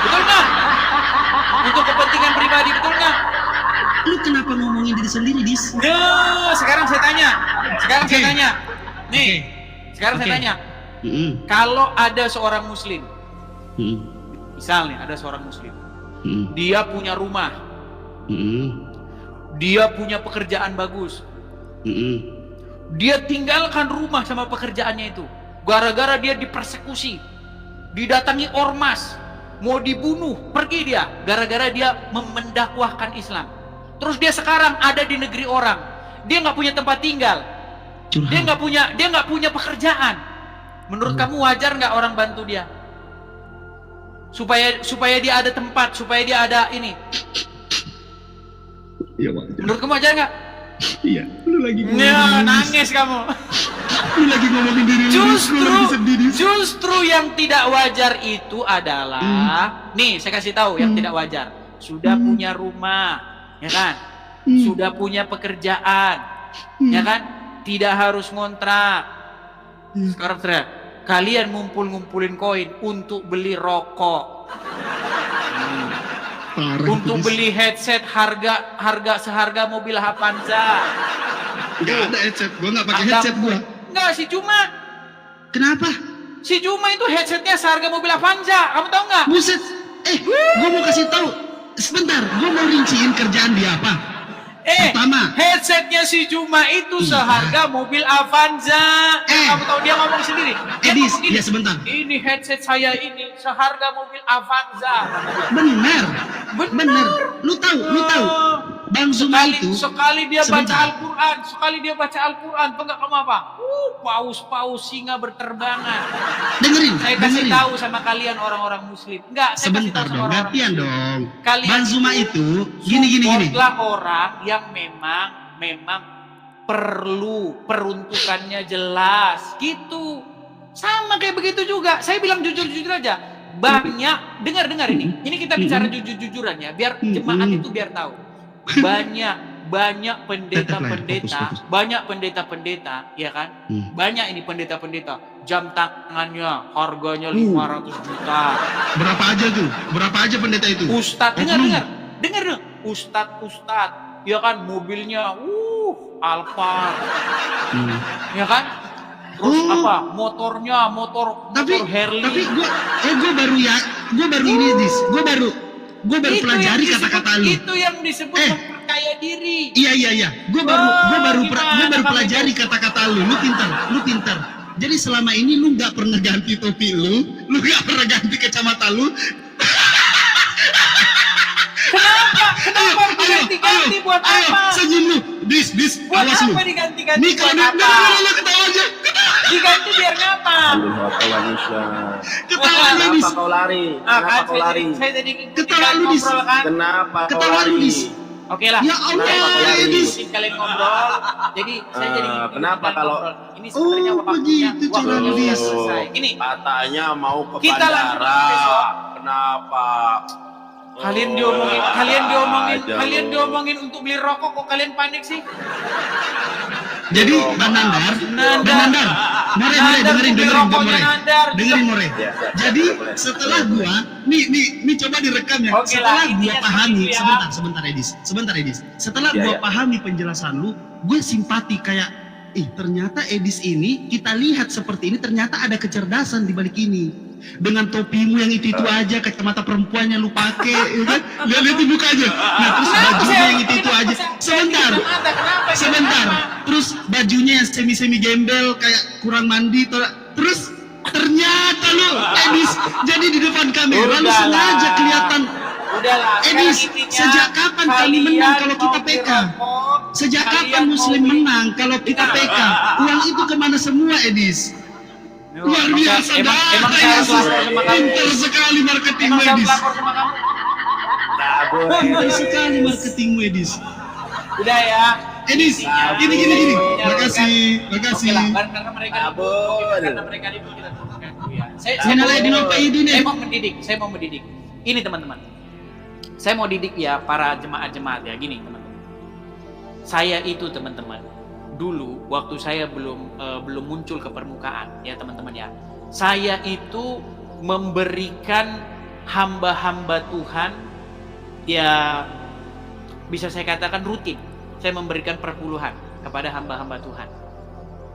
betul nggak? Untuk kepentingan pribadi, betul nggak? Lu kenapa ngomongin diri sendiri, Dis? Nah, sekarang saya tanya. Nih, sekarang saya tanya. Kalau ada seorang muslim, misalnya ada seorang muslim, dia punya rumah, dia punya pekerjaan bagus, dia tinggalkan rumah sama pekerjaannya itu gara-gara dia dipersekusi, didatangi ormas, mau dibunuh, pergi dia gara-gara dia mendakwahkan Islam. Terus dia sekarang ada di negeri orang, dia nggak punya tempat tinggal, dia nggak punya pekerjaan. Menurut kamu wajar nggak orang bantu dia supaya dia ada tempat, supaya dia ada ini? Iya, wajar. Menurut kamu wajar nggak? Iya. Lu lagi nangis kamu. Lu lagi ngomongin diri lu sendiri. Justru yang tidak wajar itu adalah nih, saya kasih tahu yang tidak wajar. Sudah punya rumah, ya kan? Sudah punya pekerjaan, ya kan? Tidak harus ngontrak. Sekarang kalian ngumpulin koin untuk beli rokok. Untuk beli headset harga seharga mobil Avanza. Gak ada headset, gua nggak pakai headset gua. Enggak, si Juma. Kenapa? Si Juma itu headsetnya seharga mobil Avanza. Kamu tahu nggak? Buset. Gua mau kasih tahu. Sebentar, gua mau rinciin kerjaan dia apa. Pertama, headsetnya si Juma itu seharga mobil Avanza. Kamu tahu dia ngomong sendiri. Dis, ya sebentar. Ini headset saya ini seharga mobil Avanza. Benar. Lu tahu. Bang Zuma itu sekali dia baca Al-Quran, tuh enggak kamu apa? Paus singa berterbangan. Dengerin. Saya kasih tahu sama kalian orang-orang muslim. Enggak, saya sebentar kasih tahu dong, sama gantian dong. Kalian Bang Zuma itu gini. Supportlah orang yang memang perlu peruntukannya jelas gitu. Sama kayak begitu juga. Saya bilang jujur aja. Banyak dengar ini kita bicara jujur-jujuran ya, biar jemaat itu biar tahu. Banyak pendeta-pendeta, ya kan? Banyak ini pendeta-pendeta. Jam tangannya harganya 500 juta. Berapa aja pendeta itu? Ustadz, dengar. Ustadz, ya kan, mobilnya Alphard. Ya kan? Terus motornya motor Harley. Tapi gue baru pelajari kata-kata lu. Itu yang disebut memperkaya diri. Iya. Gue baru pelajari kata-kata lu. Lu pintar. Jadi selama ini lu nggak pernah ganti topi lu nggak pernah ganti kacamata lu. Kenapa diganti buat apa? Senyum lu, dis, buat awas lu. apa diganti-ganti Nih buat kalau apa? lu ketawa aja. Diganti biar ngapa? Ketawa lu, dis. Kenapa kau lari? Kenapa kau lari? Saya jadi Ketawa lu, dis. kan? Kenapa kau Ketawa lu, lari? dis. Oke lah. Ya Allah, dis. Kalian ngobrol. Jadi saya jadi kenapa kalau ini sebenarnya begitu cara lu, dis. selesai. Ini katanya mau ke Kita lanjut bandara. besok. Kenapa? kalian diomongin untuk beli rokok, kok kalian panik sih? Jadi Bang Nandar, More dengerin More. Jadi setelah gua, nih coba direkam ya. Oke Setelah lah, gua intinya pahami, segitu ya. sebentar Edis. Setelah gua pahami penjelasan lu, gue simpati kayak, ternyata Edis ini kita lihat seperti ini ternyata ada kecerdasan di balik ini. dengan topimu yang itu aja, kacamata perempuannya lu pakai, ya kan? Lihat itu mukanya. Nah, terus bajunya yang itu aja. Sebentar. Terus bajunya yang semi gembel kayak kurang mandi, terus ternyata lu Edis jadi di depan kamera lu sengaja kelihatan. Udahlah, Edis, sejak kapan kami menang kalau kita PK? Sejak kapan Muslim menang kalau kita PK? Uang itu kemana semua, Edis? Luar biasa dah. Emang saya harus lapor sama kamu. Pintar sekali marketing Emang saya Edis. lapor sama kamu. Pintar sekali marketing Edis. Udah ya. Edis, gini. Makasih. Oke lah, karena mereka libur kita turunkan. Ya. Saya nyalain di nomor ID nih. Saya mau mendidik. Ini teman-teman. Saya mau didik ya para jemaat-jemaat ya, gini teman-teman. Saya itu teman-teman, dulu waktu saya belum muncul ke permukaan ya teman-teman ya. Saya itu memberikan hamba-hamba Tuhan ya, bisa saya katakan rutin. Saya memberikan perpuluhan kepada hamba-hamba Tuhan.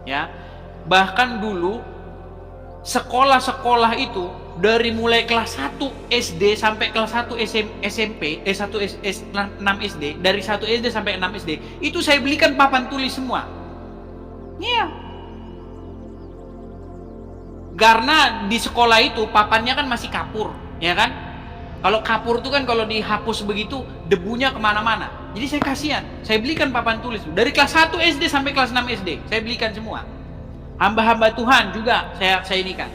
Ya. Bahkan dulu sekolah-sekolah itu dari mulai kelas 1 SD sampai kelas 1 SMP, 6 SD, dari 1 SD sampai 6 SD, itu saya belikan papan tulis semua. Iya. Karena di sekolah itu papannya kan masih kapur, ya kan? Kalau kapur itu kan kalau dihapus begitu debunya kemana-mana. Jadi saya kasihan, saya belikan papan tulis dari kelas 1 SD sampai kelas 6 SD, saya belikan semua. Hamba-hamba Tuhan juga saya ini kan.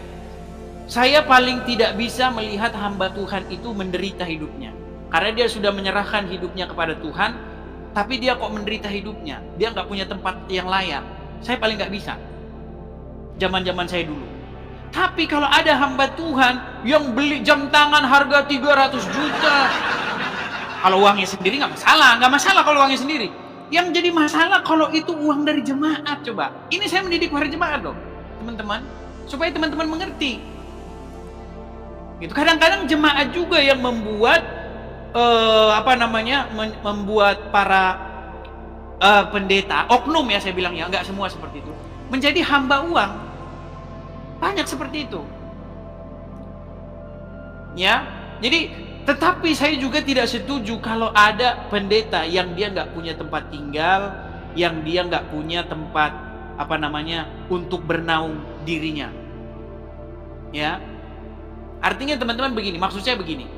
Saya paling tidak bisa melihat hamba Tuhan itu menderita hidupnya. Karena dia sudah menyerahkan hidupnya kepada Tuhan, tapi dia kok menderita hidupnya. Dia nggak punya tempat yang layak. Saya paling nggak bisa. Zaman-zaman saya dulu. Tapi kalau ada hamba Tuhan yang beli jam tangan harga 300 juta. Kalau uangnya sendiri nggak masalah kalau uangnya sendiri. Yang jadi masalah kalau itu uang dari jemaat, coba. Ini saya mendidik para jemaat loh, teman-teman. Supaya teman-teman mengerti. Gitu. Kadang-kadang jemaat juga yang membuat membuat para pendeta, oknum ya saya bilang ya, nggak semua seperti itu, menjadi hamba uang. Banyak seperti itu. Ya, jadi tetapi saya juga tidak setuju kalau ada pendeta yang dia nggak punya tempat tinggal, yang dia nggak punya tempat untuk bernaung dirinya. Ya. Artinya teman-teman begini, maksud saya begini.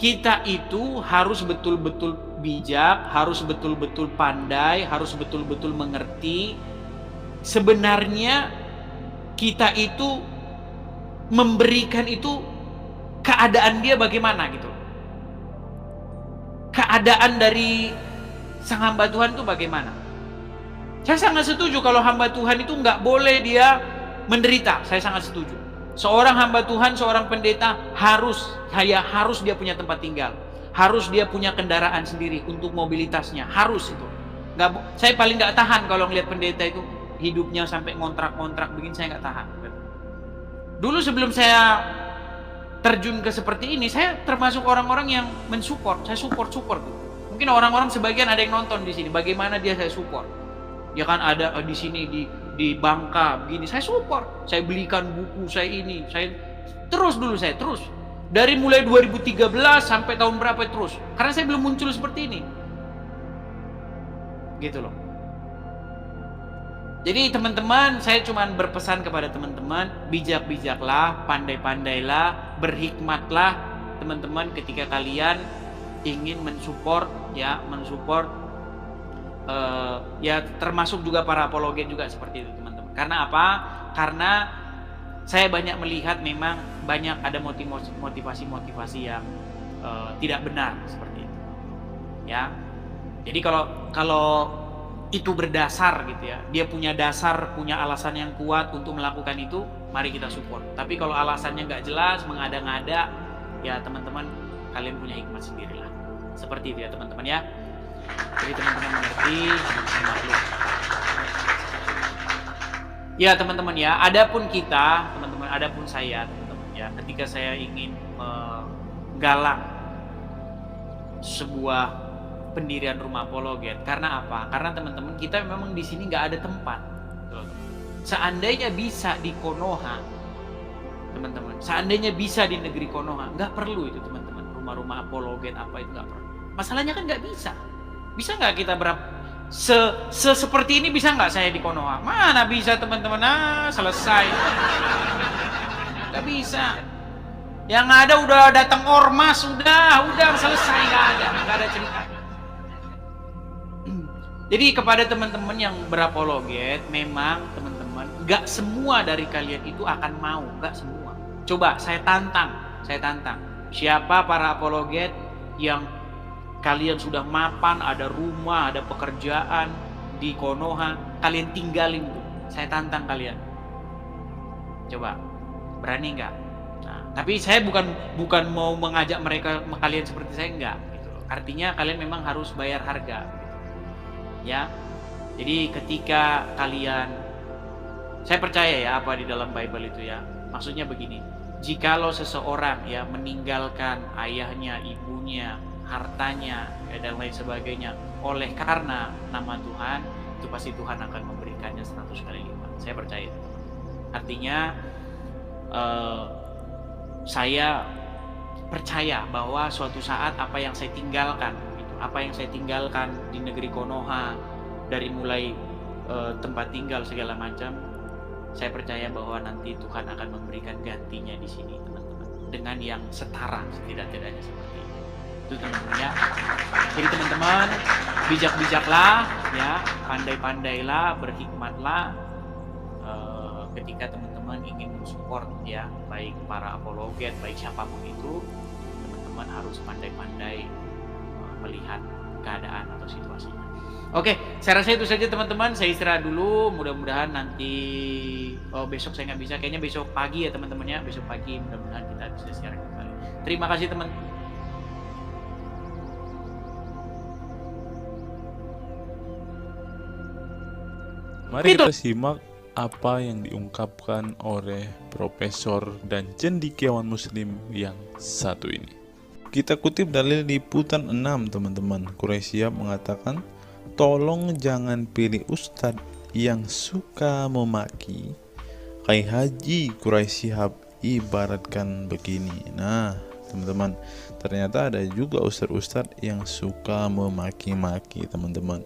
Kita itu harus betul-betul bijak, harus betul-betul pandai, harus betul-betul mengerti. Sebenarnya kita itu memberikan itu keadaan dia bagaimana gitu. Keadaan dari sang hamba Tuhan itu bagaimana. Saya sangat setuju kalau hamba Tuhan itu nggak boleh dia menderita. Saya sangat setuju. Seorang hamba Tuhan, seorang pendeta harus dia punya tempat tinggal, harus dia punya kendaraan sendiri untuk mobilitasnya, harus itu. Saya paling nggak tahan kalau ngelihat pendeta itu hidupnya sampai ngontrak-ngontrak begini, saya nggak tahan. Dulu sebelum saya terjun ke seperti ini, saya termasuk orang-orang yang mensupport, saya support. Mungkin orang-orang sebagian ada yang nonton di sini, bagaimana saya support. Ya kan ada di sini di Bangka begini, saya support, saya belikan buku, saya terus dari mulai 2013 sampai tahun berapa terus, karena saya belum muncul seperti ini gitu loh. Jadi teman-teman, saya cuma berpesan kepada teman-teman, bijak-bijaklah, pandai-pandailah, berhikmatlah teman-teman ketika kalian ingin mensupport ya termasuk juga para apologet juga seperti itu teman-teman. Karena apa? Karena saya banyak melihat memang banyak ada motivasi yang tidak benar seperti itu. Ya. Jadi kalau itu berdasar gitu ya, dia punya dasar, punya alasan yang kuat untuk melakukan itu, mari kita support. Tapi kalau alasannya nggak jelas, mengada-ngada, ya teman-teman kalian punya hikmat sendirilah. Seperti itu ya teman-teman ya. Jadi teman-teman mengerti, maklum. Ya teman-teman ya, adapun kita, teman-teman, adapun saya, teman-teman ya, ketika saya ingin menggalang sebuah pendirian rumah apologet, karena apa? Karena teman-teman kita memang di sini nggak ada tempat. Seandainya bisa di Konoha, teman-teman. Seandainya bisa di negeri Konoha, nggak perlu itu teman-teman. Rumah-rumah apologet apa itu nggak perlu. Masalahnya kan nggak bisa. Bisa nggak kita seperti ini bisa nggak saya di Konoha? Mana bisa teman-teman? Selesai. Nggak bisa. Yang ada udah datang ormas, udah selesai, nggak ada cerita. Jadi kepada teman-teman yang berapologet, memang teman-teman nggak semua dari kalian itu akan mau, nggak semua. Coba saya tantang. Siapa para apologet yang kalian sudah mapan, ada rumah, ada pekerjaan di Konoha, kalian tinggalin tuh. Saya tantang kalian. Coba, berani nggak? Nah, tapi saya bukan mau mengajak kalian seperti saya, enggak. Gitu loh. Artinya kalian memang harus bayar harga. Ya, jadi ketika kalian, saya percaya ya apa di dalam Bible itu ya, maksudnya begini, jikalau seseorang ya meninggalkan ayahnya, ibunya, hartanya dan lain sebagainya oleh karena nama Tuhan, itu pasti Tuhan akan memberikannya 100 kali lipat. Saya percaya. Artinya saya percaya bahwa suatu saat apa yang saya tinggalkan di negeri Konoha, dari mulai tempat tinggal segala macam, saya percaya bahwa nanti Tuhan akan memberikan gantinya di sini teman-teman, dengan yang setara setidak-tidaknya seperti itu teman-teman ya. Jadi teman-teman, bijak-bijaklah ya, pandai-pandailah, berhikmatlah ketika teman-teman ingin mensupport ya, baik para apologet, baik siapapun itu, teman-teman harus pandai-pandai melihat keadaan atau situasinya. Oke, saya rasa itu saja teman-teman. Saya istirahat dulu. Mudah-mudahan nanti besok saya nggak bisa. Kayaknya besok pagi ya teman-teman ya. Besok pagi mudah-mudahan kita bisa siaran kembali. Terima kasih teman. Mari kita simak apa yang diungkapkan oleh Profesor dan cendekiawan Muslim yang satu ini. Kita kutip dalil liputan 6 teman-teman. Quraisy Shihab mengatakan, tolong jangan pilih ustadz yang suka memaki. Kai Haji Quraisy Shihab ibaratkan begini. Nah teman-teman, ternyata ada juga ustadz-ustadz yang suka memaki-maki teman-teman.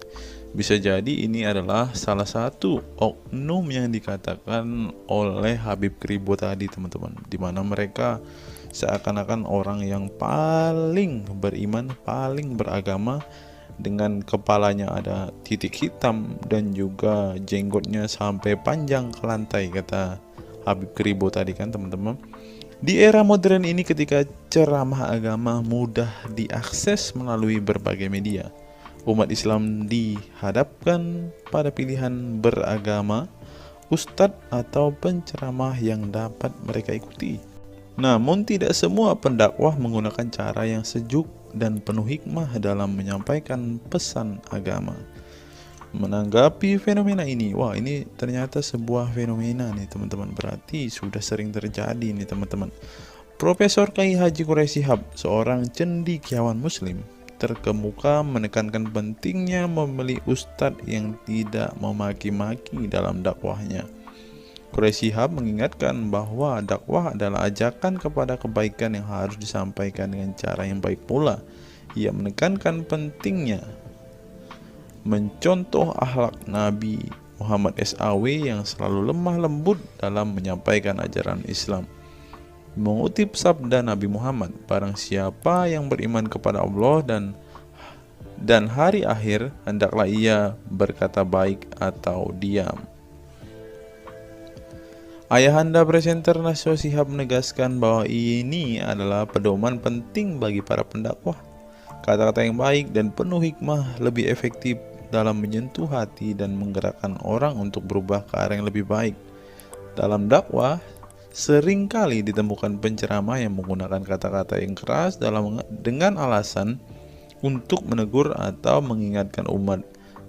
Bisa jadi ini adalah salah satu oknum yang dikatakan oleh Habib Kribo tadi teman-teman, di mana mereka seakan-akan orang yang paling beriman, paling beragama, dengan kepalanya ada titik hitam dan juga jenggotnya sampai panjang ke lantai, kata Habib Kribo tadi kan teman-teman. Di era modern ini ketika ceramah agama mudah diakses melalui berbagai media, umat Islam dihadapkan pada pilihan beragama, ustadz atau penceramah yang dapat mereka ikuti. Namun tidak semua pendakwah menggunakan cara yang sejuk dan penuh hikmah dalam menyampaikan pesan agama. Menanggapi fenomena ini, wah ini ternyata sebuah fenomena nih teman-teman, berarti sudah sering terjadi nih teman-teman. Profesor Kiai Haji Quraisy Shihab, seorang cendekiawan Muslim, terkemuka menekankan pentingnya memilih ustadz yang tidak memaki-maki dalam dakwahnya. Quraisy Shihab mengingatkan bahwa dakwah adalah ajakan kepada kebaikan yang harus disampaikan dengan cara yang baik pula. Ia menekankan pentingnya mencontoh akhlak Nabi Muhammad SAW yang selalu lemah lembut dalam menyampaikan ajaran Islam. Mengutip sabda Nabi Muhammad, barang siapa yang beriman kepada Allah dan hari akhir, hendaklah ia berkata baik atau diam. Ayahanda presenter Naswa Shihab menegaskan bahwa ini adalah pedoman penting bagi para pendakwah. Kata-kata yang baik dan penuh hikmah lebih efektif dalam menyentuh hati dan menggerakkan orang untuk berubah ke arah yang lebih baik. Dalam dakwah, seringkali ditemukan penceramah yang menggunakan kata-kata yang keras dengan alasan untuk menegur atau mengingatkan umat.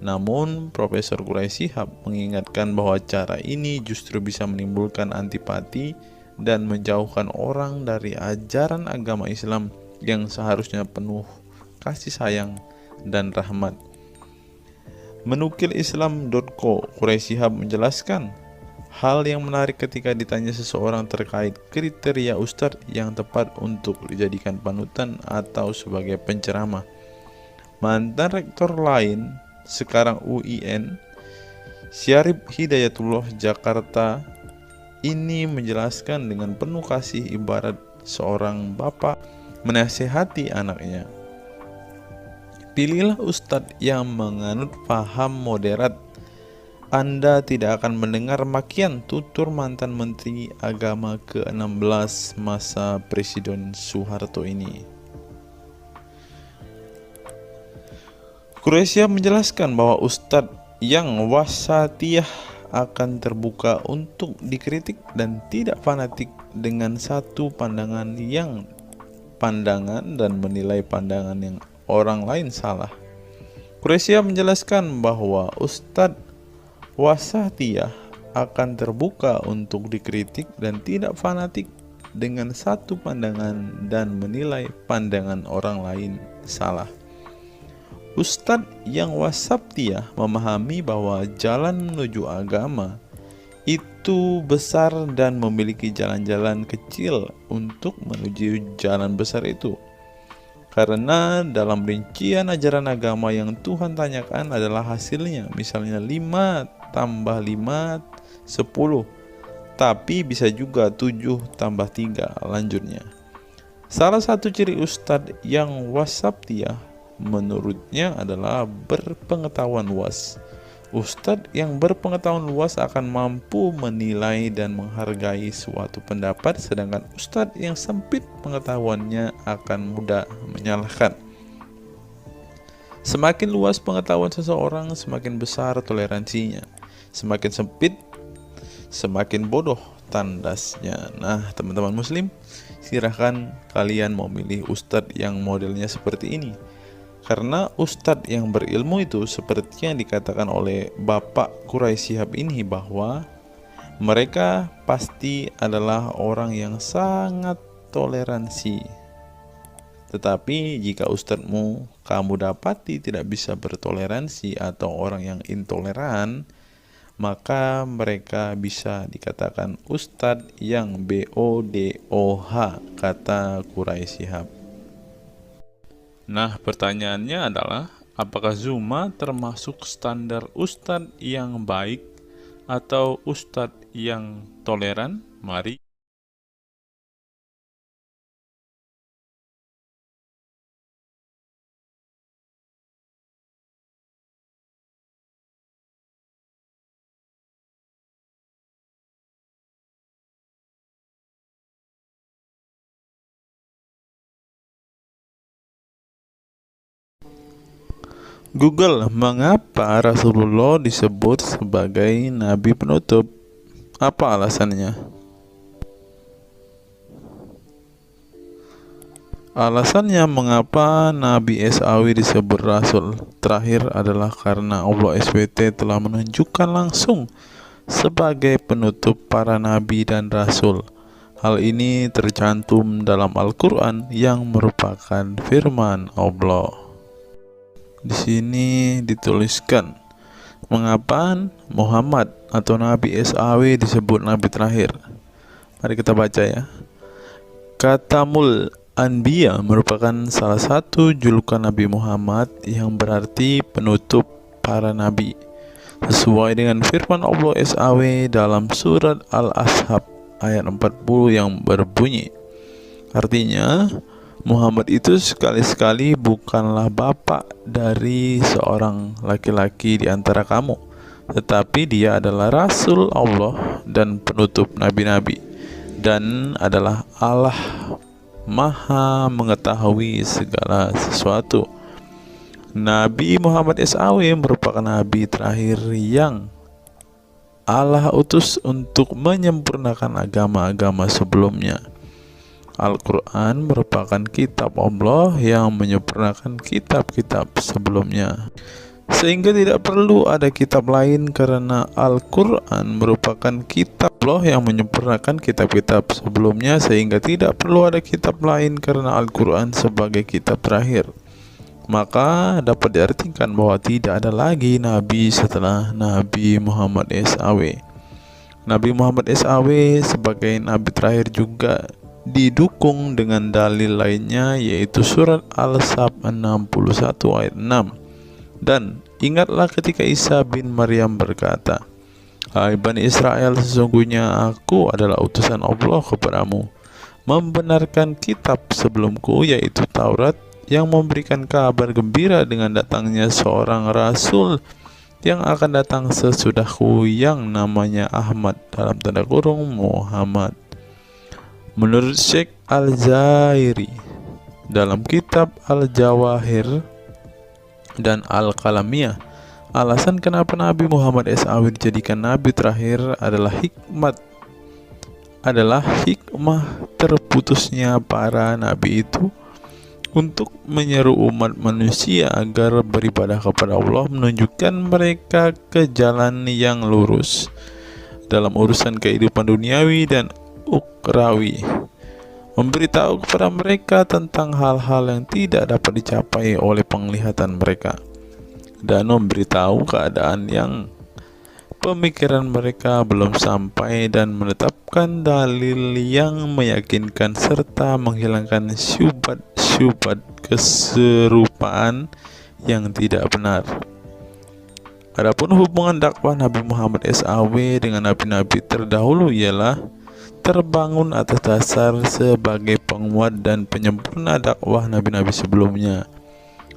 Namun, Profesor Quraisy Shihab mengingatkan bahwa cara ini justru bisa menimbulkan antipati dan menjauhkan orang dari ajaran agama Islam yang seharusnya penuh kasih sayang dan rahmat. Menukil Islam.co, Quraisy Shihab menjelaskan, Hal yang menarik ketika ditanya seseorang terkait kriteria ustadz yang tepat untuk dijadikan panutan atau sebagai penceramah. Mantan rektor lain, sekarang UIN, Syarif Hidayatullah Jakarta, ini menjelaskan dengan penuh kasih ibarat seorang bapak menasihati anaknya. Pilihlah ustadz yang menganut paham moderat. Anda tidak akan mendengar makian tutur mantan Menteri Agama ke-16 masa Presiden Soeharto ini. Quraisyah menjelaskan bahwa ustadz yang wasatiyah akan terbuka untuk dikritik dan tidak fanatik dengan satu pandangan dan menilai pandangan yang orang lain salah. Quraisyah menjelaskan bahwa ustadz wasatiyah akan terbuka untuk dikritik dan tidak fanatik dengan satu pandangan dan menilai pandangan orang lain salah. Ustadz yang wasatiyah memahami bahwa jalan menuju agama itu besar dan memiliki jalan-jalan kecil untuk menuju jalan besar itu. Karena dalam rincian ajaran agama yang Tuhan tanyakan adalah hasilnya, misalnya 5 tambah 5, 10, tapi bisa juga 7 tambah 3, lanjutnya. Salah satu ciri ustadz yang wasatiyah menurutnya adalah berpengetahuan luas. Ustadz yang berpengetahuan luas akan mampu menilai dan menghargai suatu pendapat, sedangkan ustadz yang sempit pengetahuannya akan mudah menyalahkan. Semakin luas pengetahuan seseorang, semakin besar toleransinya. Semakin sempit, semakin bodoh tandasnya. Nah, teman-teman muslim, silahkan kalian mau milih ustadz yang modelnya seperti ini. Karena ustadz yang berilmu itu seperti yang dikatakan oleh Bapak Quraisyah ini, bahwa mereka pasti adalah orang yang sangat toleransi. Tetapi jika ustadzmu kamu dapati tidak bisa bertoleransi atau orang yang intoleran, maka mereka bisa dikatakan ustadz yang BODOH, kata Quraisyah. Nah, pertanyaannya adalah, apakah Zuma termasuk standar ustadz yang baik atau ustadz yang toleran? Mari Google, mengapa Rasulullah disebut sebagai nabi penutup? Apa alasannya? Alasannya mengapa Nabi SAW disebut Rasul terakhir adalah karena Allah SWT telah menunjukkan langsung sebagai penutup para nabi dan rasul. Hal ini tercantum dalam Al-Quran yang merupakan firman Allah. Di sini dituliskan, mengapa Muhammad atau Nabi SAW disebut Nabi terakhir? Mari kita baca ya. Katamul Anbiya merupakan salah satu julukan Nabi Muhammad yang berarti penutup para nabi, sesuai dengan firman Allah SAW dalam surat Al-Ashab ayat 40 yang berbunyi, artinya Muhammad itu sekali-sekali bukanlah bapak dari seorang laki-laki di antara kamu, tetapi dia adalah Rasul Allah dan penutup nabi-nabi, dan adalah Allah Maha mengetahui segala sesuatu. Nabi Muhammad SAW merupakan nabi terakhir yang Allah utus untuk menyempurnakan agama-agama sebelumnya. Al-Quran merupakan kitab Allah yang menyempurnakan kitab-kitab sebelumnya, sehingga tidak perlu ada kitab lain karena Al-Quran merupakan kitab Allah yang menyempurnakan kitab-kitab sebelumnya, sehingga tidak perlu ada kitab lain karena Al-Quran sebagai kitab terakhir. Maka dapat diartikan bahwa tidak ada lagi nabi setelah Nabi Muhammad SAW. Nabi Muhammad SAW sebagai nabi terakhir juga didukung dengan dalil lainnya, yaitu surat Al-Sab 61 ayat 6. Dan ingatlah ketika Isa bin Maryam berkata, "Hai Bani Israel, sesungguhnya aku adalah utusan Allah kepadamu, membenarkan kitab sebelumku, yaitu Taurat, yang memberikan kabar gembira dengan datangnya seorang rasul yang akan datang sesudahku, yang namanya Ahmad, dalam tanda kurung Muhammad." Menurut Syekh Al-Zairi dalam kitab Al-Jawahir dan Al-Kalamiyah, alasan kenapa Nabi Muhammad SAW dijadikan nabi terakhir adalah hikmah terputusnya para nabi itu untuk menyeru umat manusia agar beribadah kepada Allah, menunjukkan mereka ke jalan yang lurus dalam urusan kehidupan duniawi dan ukhrawi, memberitahu kepada mereka tentang hal-hal yang tidak dapat dicapai oleh penglihatan mereka, dan memberitahu keadaan yang pemikiran mereka belum sampai, dan menetapkan dalil yang meyakinkan serta menghilangkan syubhat keserupaan yang tidak benar. Adapun hubungan dakwah Nabi Muhammad SAW dengan nabi-nabi terdahulu ialah terbangun atas dasar sebagai penguat dan penyempurna dakwah nabi-nabi sebelumnya.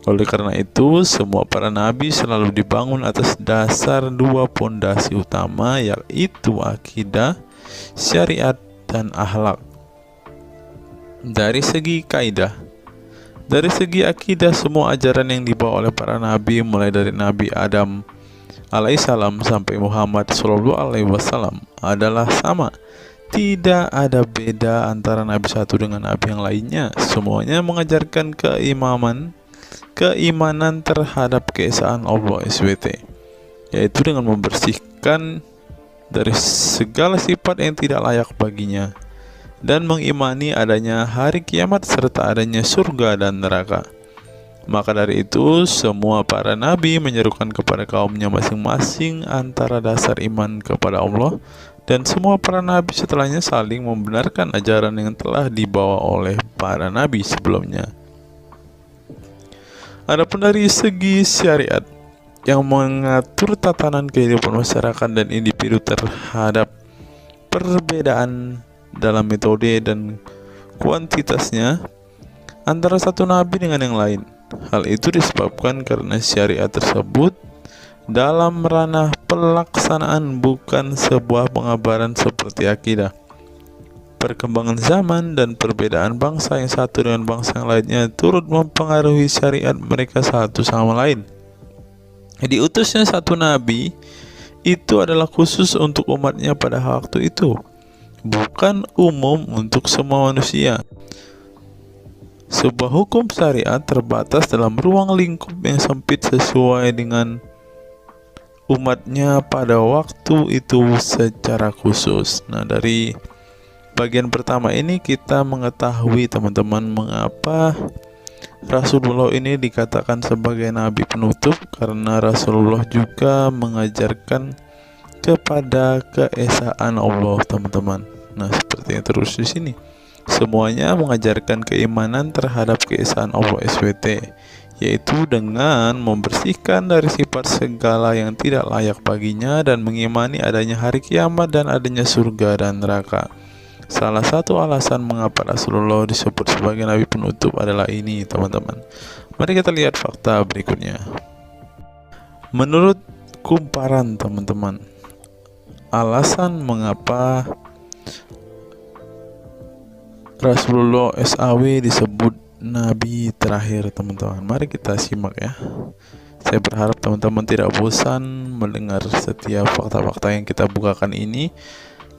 Oleh karena itu, semua para nabi selalu dibangun atas dasar dua pondasi utama, yaitu akidah, syariat, dan akhlak. Dari segi kaidah, dari segi akidah, semua ajaran yang dibawa oleh para nabi, mulai dari Nabi Adam alaihissalam sampai Muhammad SAW, adalah sama. Tidak ada beda antara nabi satu dengan nabi yang lainnya. Semuanya mengajarkan keimanan terhadap keesaan Allah SWT, yaitu dengan membersihkan dari segala sifat yang tidak layak baginya, dan mengimani adanya hari kiamat serta adanya surga dan neraka. Maka dari itu, semua para nabi menyerukan kepada kaumnya masing-masing antara dasar iman kepada Allah, dan semua para nabi setelahnya saling membenarkan ajaran yang telah dibawa oleh para nabi sebelumnya. Adapun dari segi syariat yang mengatur tatanan kehidupan masyarakat dan individu terhadap perbedaan dalam metode dan kuantitasnya antara satu nabi dengan yang lain. Hal itu disebabkan karena syariat tersebut dalam ranah pelaksanaan, bukan sebuah pengabaran seperti akidah. Perkembangan zaman dan perbedaan bangsa yang satu dengan bangsa yang lainnya turut mempengaruhi syariat mereka satu sama lain. Diutusnya satu nabi itu adalah khusus untuk umatnya pada waktu itu, bukan umum untuk semua manusia. Sebuah hukum syariat terbatas dalam ruang lingkup yang sempit sesuai dengan umatnya pada waktu itu secara khusus. Nah, dari bagian pertama ini kita mengetahui teman-teman mengapa Rasulullah ini dikatakan sebagai nabi penutup, karena Rasulullah juga mengajarkan kepada keesaan Allah, teman-teman. Nah, seperti yang terus di sini. Semuanya mengajarkan keimanan terhadap keesaan Allah SWT, yaitu dengan membersihkan dari sifat segala yang tidak layak baginya, dan mengimani adanya hari kiamat dan adanya surga dan neraka. Salah satu alasan mengapa Rasulullah disebut sebagai nabi penutup adalah ini, teman-teman. Mari kita lihat fakta berikutnya. Menurut kumparan, teman-teman, alasan mengapa Rasulullah SAW disebut nabi terakhir, teman-teman, mari kita simak ya. Saya berharap teman-teman tidak bosan mendengar setiap fakta-fakta yang kita bukakan ini,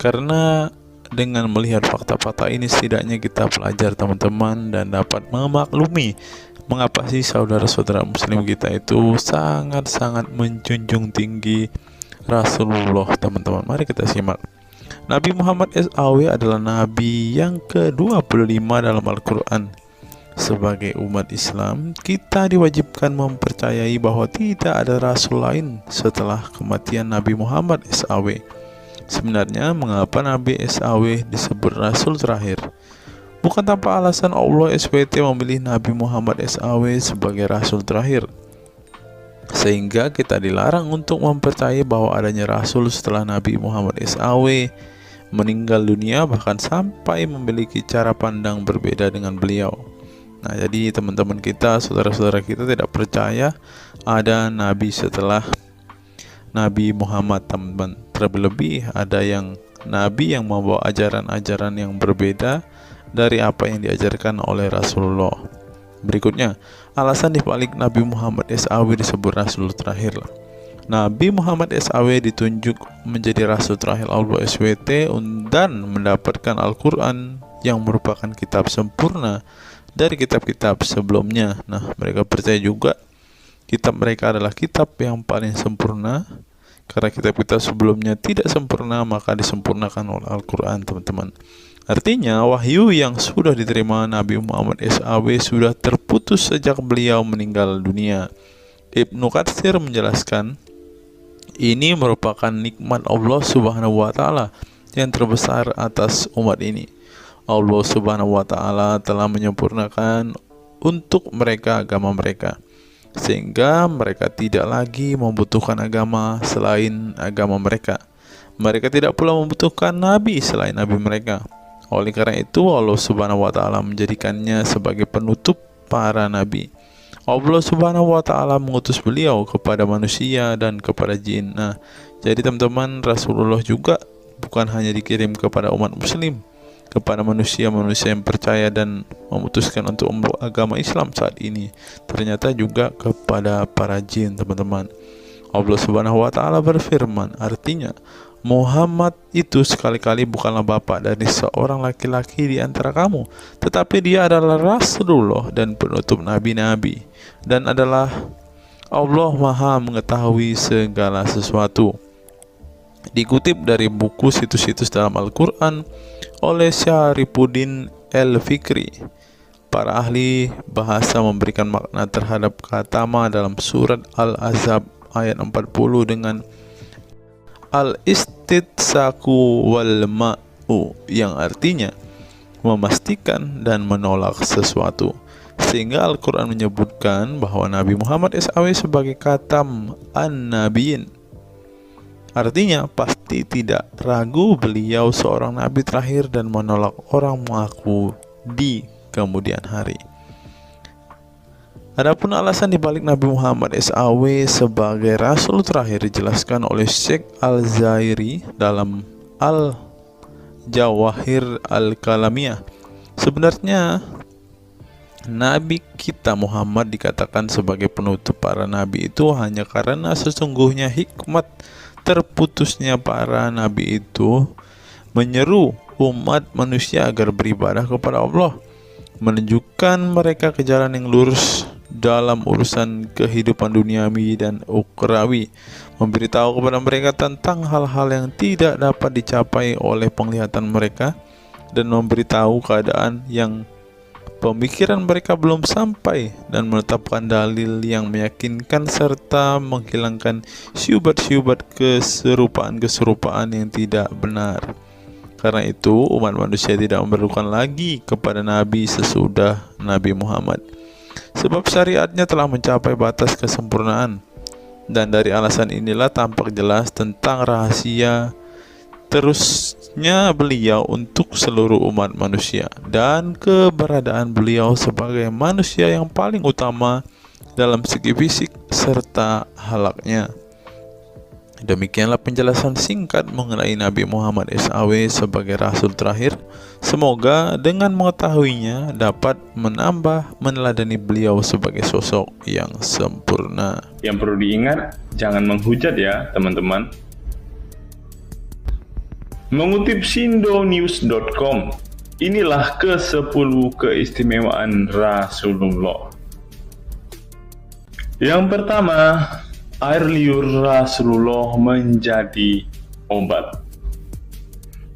karena dengan melihat fakta-fakta ini setidaknya kita belajar, teman-teman, dan dapat memaklumi mengapa sih saudara-saudara muslim kita itu sangat-sangat menjunjung tinggi Rasulullah, teman-teman. Mari kita simak. Nabi Muhammad SAW adalah nabi yang ke-25 dalam Al-Quran. Sebagai umat Islam, kita diwajibkan mempercayai bahwa tidak ada rasul lain setelah kematian Nabi Muhammad SAW. Sebenarnya mengapa Nabi SAW disebut Rasul terakhir? Bukan tanpa alasan Allah SWT memilih Nabi Muhammad SAW sebagai Rasul terakhir, sehingga kita dilarang untuk mempercayai bahwa adanya Rasul setelah Nabi Muhammad SAW meninggal dunia, bahkan sampai memiliki cara pandang berbeda dengan beliau. Nah, jadi teman-teman kita, saudara-saudara kita tidak percaya ada Nabi setelah Nabi Muhammad, teman-teman. Terlebih ada yang Nabi yang membawa ajaran-ajaran yang berbeda dari apa yang diajarkan oleh Rasulullah. Berikutnya, alasan dibalik Nabi Muhammad SAW disebut Rasul terakhir. Nabi Muhammad SAW ditunjuk menjadi Rasul terakhir Allah SWT dan mendapatkan Al-Quran yang merupakan kitab sempurna dari kitab-kitab sebelumnya. Nah, mereka percaya juga kitab mereka adalah kitab yang paling sempurna, karena kitab-kitab sebelumnya tidak sempurna, maka disempurnakan oleh Al-Quran, teman-teman. Artinya, wahyu yang sudah diterima Nabi Muhammad SAW sudah terputus sejak beliau meninggal dunia. Ibnu Katsir menjelaskan, ini merupakan nikmat Allah Subhanahu wa Ta'ala yang terbesar atas umat ini. Allah Subhanahu wa Ta'ala telah menyempurnakan untuk mereka agama mereka, sehingga mereka tidak lagi membutuhkan agama selain agama mereka. Mereka tidak pula membutuhkan nabi selain nabi mereka. Oleh karena itu, Allah Subhanahu wa Ta'ala menjadikannya sebagai penutup para nabi. Allah Subhanahu wa Ta'ala mengutus beliau kepada manusia dan kepada jin. Nah, jadi teman-teman, Rasulullah juga bukan hanya dikirim kepada umat muslim, kepada manusia-manusia yang percaya dan memutuskan untuk memeluk agama Islam saat ini, ternyata juga kepada para jin, teman-teman. Allah Subhanahu wa Ta'ala berfirman, artinya Muhammad itu sekali-kali bukanlah bapak dari seorang laki-laki di antara kamu, tetapi dia adalah Rasulullah dan penutup nabi-nabi, dan adalah Allah Maha mengetahui segala sesuatu. Dikutip dari buku situs-situs dalam Al-Quran oleh Syarifuddin Al-Fikri, para ahli bahasa memberikan makna terhadap kata ma dalam surat Al-Ahzab ayat 40 dengan al-istitsaku wal ma'u, yang artinya memastikan dan menolak sesuatu, sehingga Al-Quran menyebutkan bahwa Nabi Muhammad SAW sebagai khatam an-nabiyin. Artinya pasti tidak ragu beliau seorang nabi terakhir dan menolak orang mengaku di kemudian hari. Adapun alasan dibalik Nabi Muhammad SAW sebagai Rasul terakhir dijelaskan oleh Syekh Al-Zairi dalam Al-Jawahir Al-Kalamiyah. Sebenarnya Nabi kita Muhammad dikatakan sebagai penutup para nabi itu hanya karena sesungguhnya hikmat terputusnya para nabi itu menyeru umat manusia agar beribadah kepada Allah, menunjukkan mereka ke jalan yang lurus dalam urusan kehidupan duniawi dan ukhrawi, memberitahu kepada mereka tentang hal-hal yang tidak dapat dicapai oleh penglihatan mereka, dan memberitahu keadaan yang pemikiran mereka belum sampai, dan menetapkan dalil yang meyakinkan serta menghilangkan syubhat-syubhat keserupaan-keserupaan yang tidak benar. Karena itu, umat manusia tidak memerlukan lagi kepada nabi sesudah Nabi Muhammad, sebab syariatnya telah mencapai batas kesempurnaan. Dan dari alasan inilah tampak jelas tentang rahasia terusnya beliau untuk seluruh umat manusia, dan keberadaan beliau sebagai manusia yang paling utama dalam segi fisik serta halaknya. Demikianlah penjelasan singkat mengenai Nabi Muhammad SAW sebagai Rasul terakhir. Semoga dengan mengetahuinya dapat menambah meneladani beliau sebagai sosok yang sempurna. Yang perlu diingat, jangan menghujat ya teman-teman. Mengutip sindonews.com, inilah ke-10 keistimewaan Rasulullah. Yang pertama, air liur Rasulullah menjadi obat.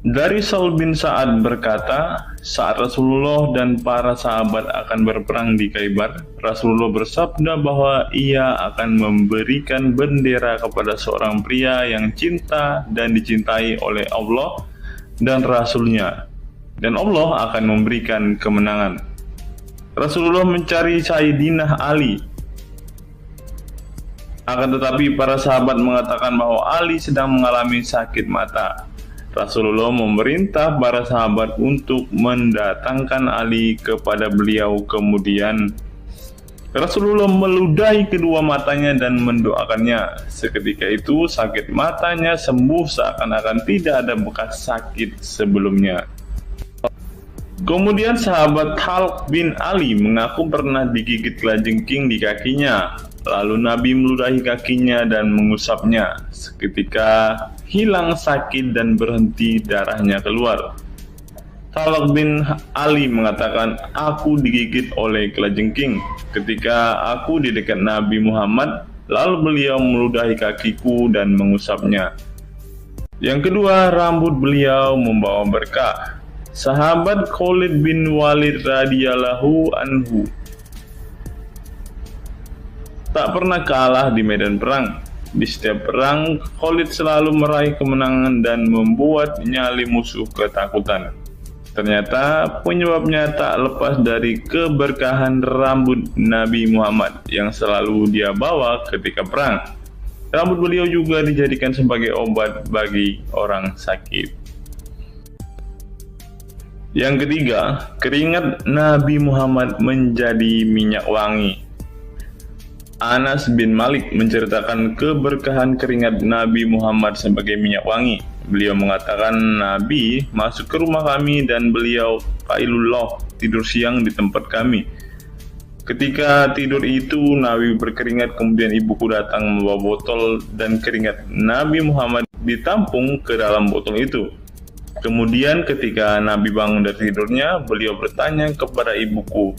Dari Sahl bin Sa'ad berkata, Saat Rasulullah dan para sahabat akan berperang di Khaibar, Rasulullah bersabda bahwa ia akan memberikan bendera kepada seorang pria yang cinta dan dicintai oleh Allah dan Rasul-Nya, dan Allah akan memberikan kemenangan. Rasulullah mencari Sayyidina Ali, akan tetapi para sahabat mengatakan bahwa Ali sedang mengalami sakit mata. Rasulullah memerintah para sahabat untuk mendatangkan Ali kepada beliau. Kemudian Rasulullah meludahi kedua matanya dan mendoakannya. Seketika itu sakit matanya sembuh seakan-akan tidak ada bekas sakit sebelumnya. Kemudian sahabat Talq bin Ali mengaku pernah digigit kalajengking di kakinya. Lalu Nabi meludahi kakinya dan mengusapnya. Seketika hilang sakit dan berhenti darahnya keluar. Talq bin Ali mengatakan, aku digigit oleh kalajengking ketika aku di dekat Nabi Muhammad, lalu beliau meludahi kakiku dan mengusapnya. Yang kedua, rambut beliau membawa berkah. Sahabat Khalid bin Walid radhiyallahu anhu tak pernah kalah di medan perang. Di setiap perang, Khalid selalu meraih kemenangan dan membuat nyali musuh ketakutan. Ternyata penyebabnya tak lepas dari keberkahan rambut Nabi Muhammad yang selalu dia bawa ketika perang. Rambut beliau juga dijadikan sebagai obat bagi orang sakit. Yang ketiga, keringat Nabi Muhammad menjadi minyak wangi. Anas bin Malik menceritakan keberkahan keringat Nabi Muhammad sebagai minyak wangi. Beliau mengatakan, Nabi masuk ke rumah kami dan beliau qailullah, tidur siang di tempat kami. Ketika tidur itu Nabi berkeringat, kemudian ibuku datang membawa botol dan keringat Nabi Muhammad ditampung ke dalam botol itu. Kemudian ketika Nabi bangun dari tidurnya, beliau bertanya kepada ibuku,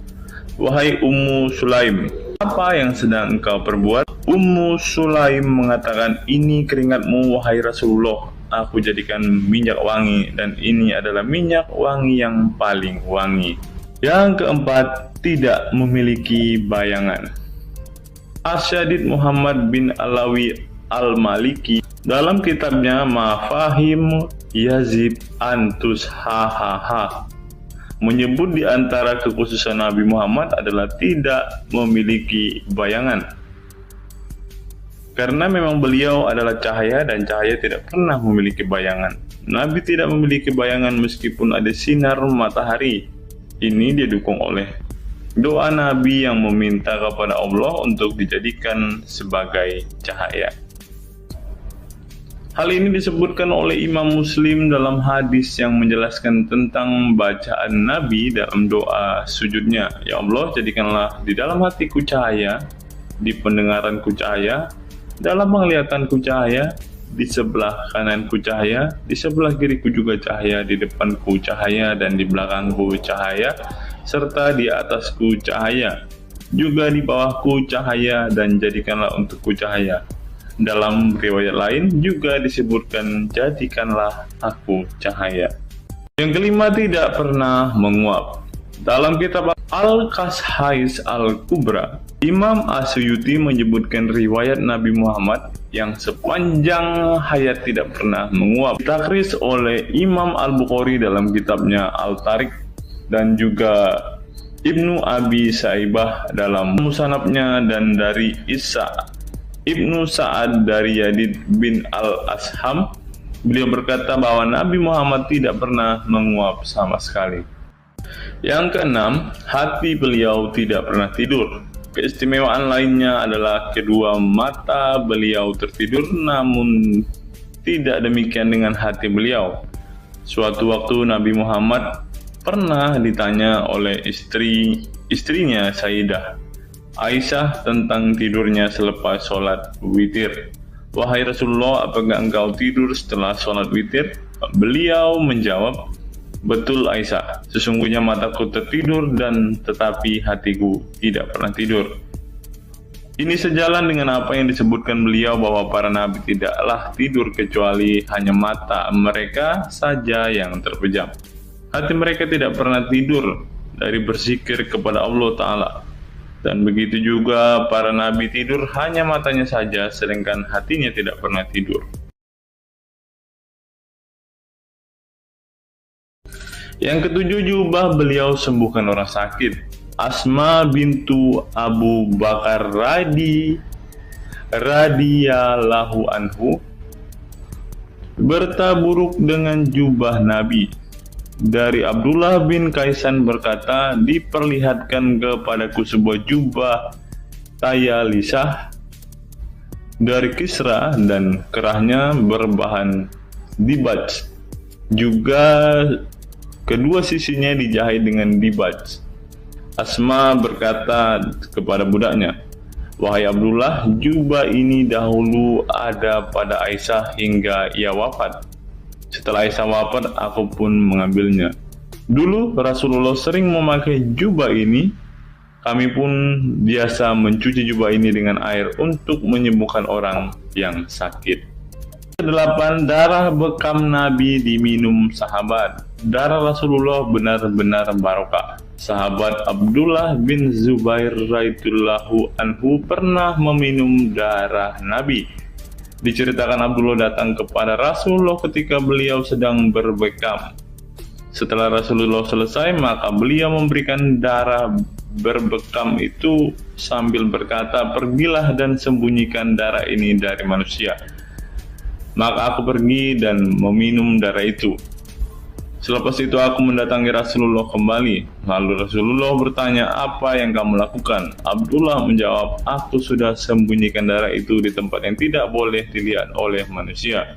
wahai Ummu Sulaim, apa yang sedang engkau perbuat? Ummu Sulaim mengatakan, ini keringatmu wahai Rasulullah, aku jadikan minyak wangi dan ini adalah minyak wangi yang paling wangi. Yang keempat, tidak memiliki bayangan. Asyadid Muhammad bin Alawi Al-Maliki dalam kitabnya Mafahim Yazid Antus Hahaha menyebut di antara kekhususan Nabi Muhammad adalah tidak memiliki bayangan. Karena memang beliau adalah cahaya dan cahaya tidak pernah memiliki bayangan. Nabi tidak memiliki bayangan meskipun ada sinar matahari. Ini didukung oleh doa Nabi yang meminta kepada Allah untuk dijadikan sebagai cahaya. Hal ini disebutkan oleh Imam Muslim dalam hadis yang menjelaskan tentang bacaan Nabi dalam doa sujudnya. Ya Allah, jadikanlah di dalam hatiku cahaya, di pendengaranku cahaya, dalam penglihatanku cahaya, di sebelah kananku cahaya, di sebelah kiriku juga cahaya, di depanku cahaya, dan di belakangku cahaya, serta di atasku cahaya, juga di bawahku cahaya, dan jadikanlah untukku cahaya. Dalam riwayat lain juga disebutkan, jadikanlah aku cahaya. Yang kelima, tidak pernah menguap. Dalam kitab Al-Qashais Al-Kubra, Imam Asyuyuti menyebutkan riwayat Nabi Muhammad yang sepanjang hayat tidak pernah menguap. Ditakris oleh Imam Al-Bukhari dalam kitabnya Al-Tariq dan juga Ibnu Abi Saibah dalam Musannafnya, dan dari Isa Ibnu Sa'ad dari Yazid bin Al-Asham, beliau berkata bahwa Nabi Muhammad tidak pernah menguap sama sekali. Yang keenam, hati beliau tidak pernah tidur. Keistimewaan lainnya adalah kedua mata beliau tertidur, namun tidak demikian dengan hati beliau. Suatu waktu Nabi Muhammad pernah ditanya oleh istrinya Sayyidah Aisyah tentang tidurnya selepas sholat witir. Wahai Rasulullah, apakah engkau tidur setelah sholat witir? Beliau menjawab, betul Aisyah, sesungguhnya mataku tertidur dan tetapi hatiku tidak pernah tidur. Ini sejalan dengan apa yang disebutkan beliau bahwa para nabi tidaklah tidur kecuali hanya mata mereka saja yang terpejam. Hati mereka tidak pernah tidur dari berzikir kepada Allah Ta'ala. Dan begitu juga para nabi tidur hanya matanya saja, sedangkan hatinya tidak pernah tidur. Yang ketujuh, jubah beliau sembuhkan orang sakit. Asma bintu Abu Bakar radhiyallahu anhu bertaburuk dengan jubah Nabi. Dari Abdullah bin Kaisan berkata, diperlihatkan kepadaku sebuah jubah tayalisah dari Kisra dan kerahnya berbahan dibaj. Juga kedua sisinya dijahit dengan dibaj. Asma berkata kepada budaknya, "Wahai Abdullah, jubah ini dahulu ada pada Aisyah hingga ia wafat. Setelah Aisyah wafat, aku pun mengambilnya. Dulu Rasulullah sering memakai jubah ini. Kami pun biasa mencuci jubah ini dengan air untuk menyembuhkan orang yang sakit." Kedelapan, darah bekam Nabi diminum sahabat. Darah Rasulullah benar-benar barokah. Sahabat Abdullah bin Zubair radhiyallahu anhu pernah meminum darah Nabi. Diceritakan Abdullah datang kepada Rasulullah ketika beliau sedang berbekam. Setelah Rasulullah selesai, maka beliau memberikan darah berbekam itu sambil berkata, "Pergilah dan sembunyikan darah ini dari manusia." Maka aku pergi dan meminum darah itu. Selepas itu aku mendatangi Rasulullah kembali. Lalu Rasulullah bertanya, "Apa yang kamu lakukan?" Abdullah menjawab, "Aku sudah sembunyikan darah itu di tempat yang tidak boleh dilihat oleh manusia."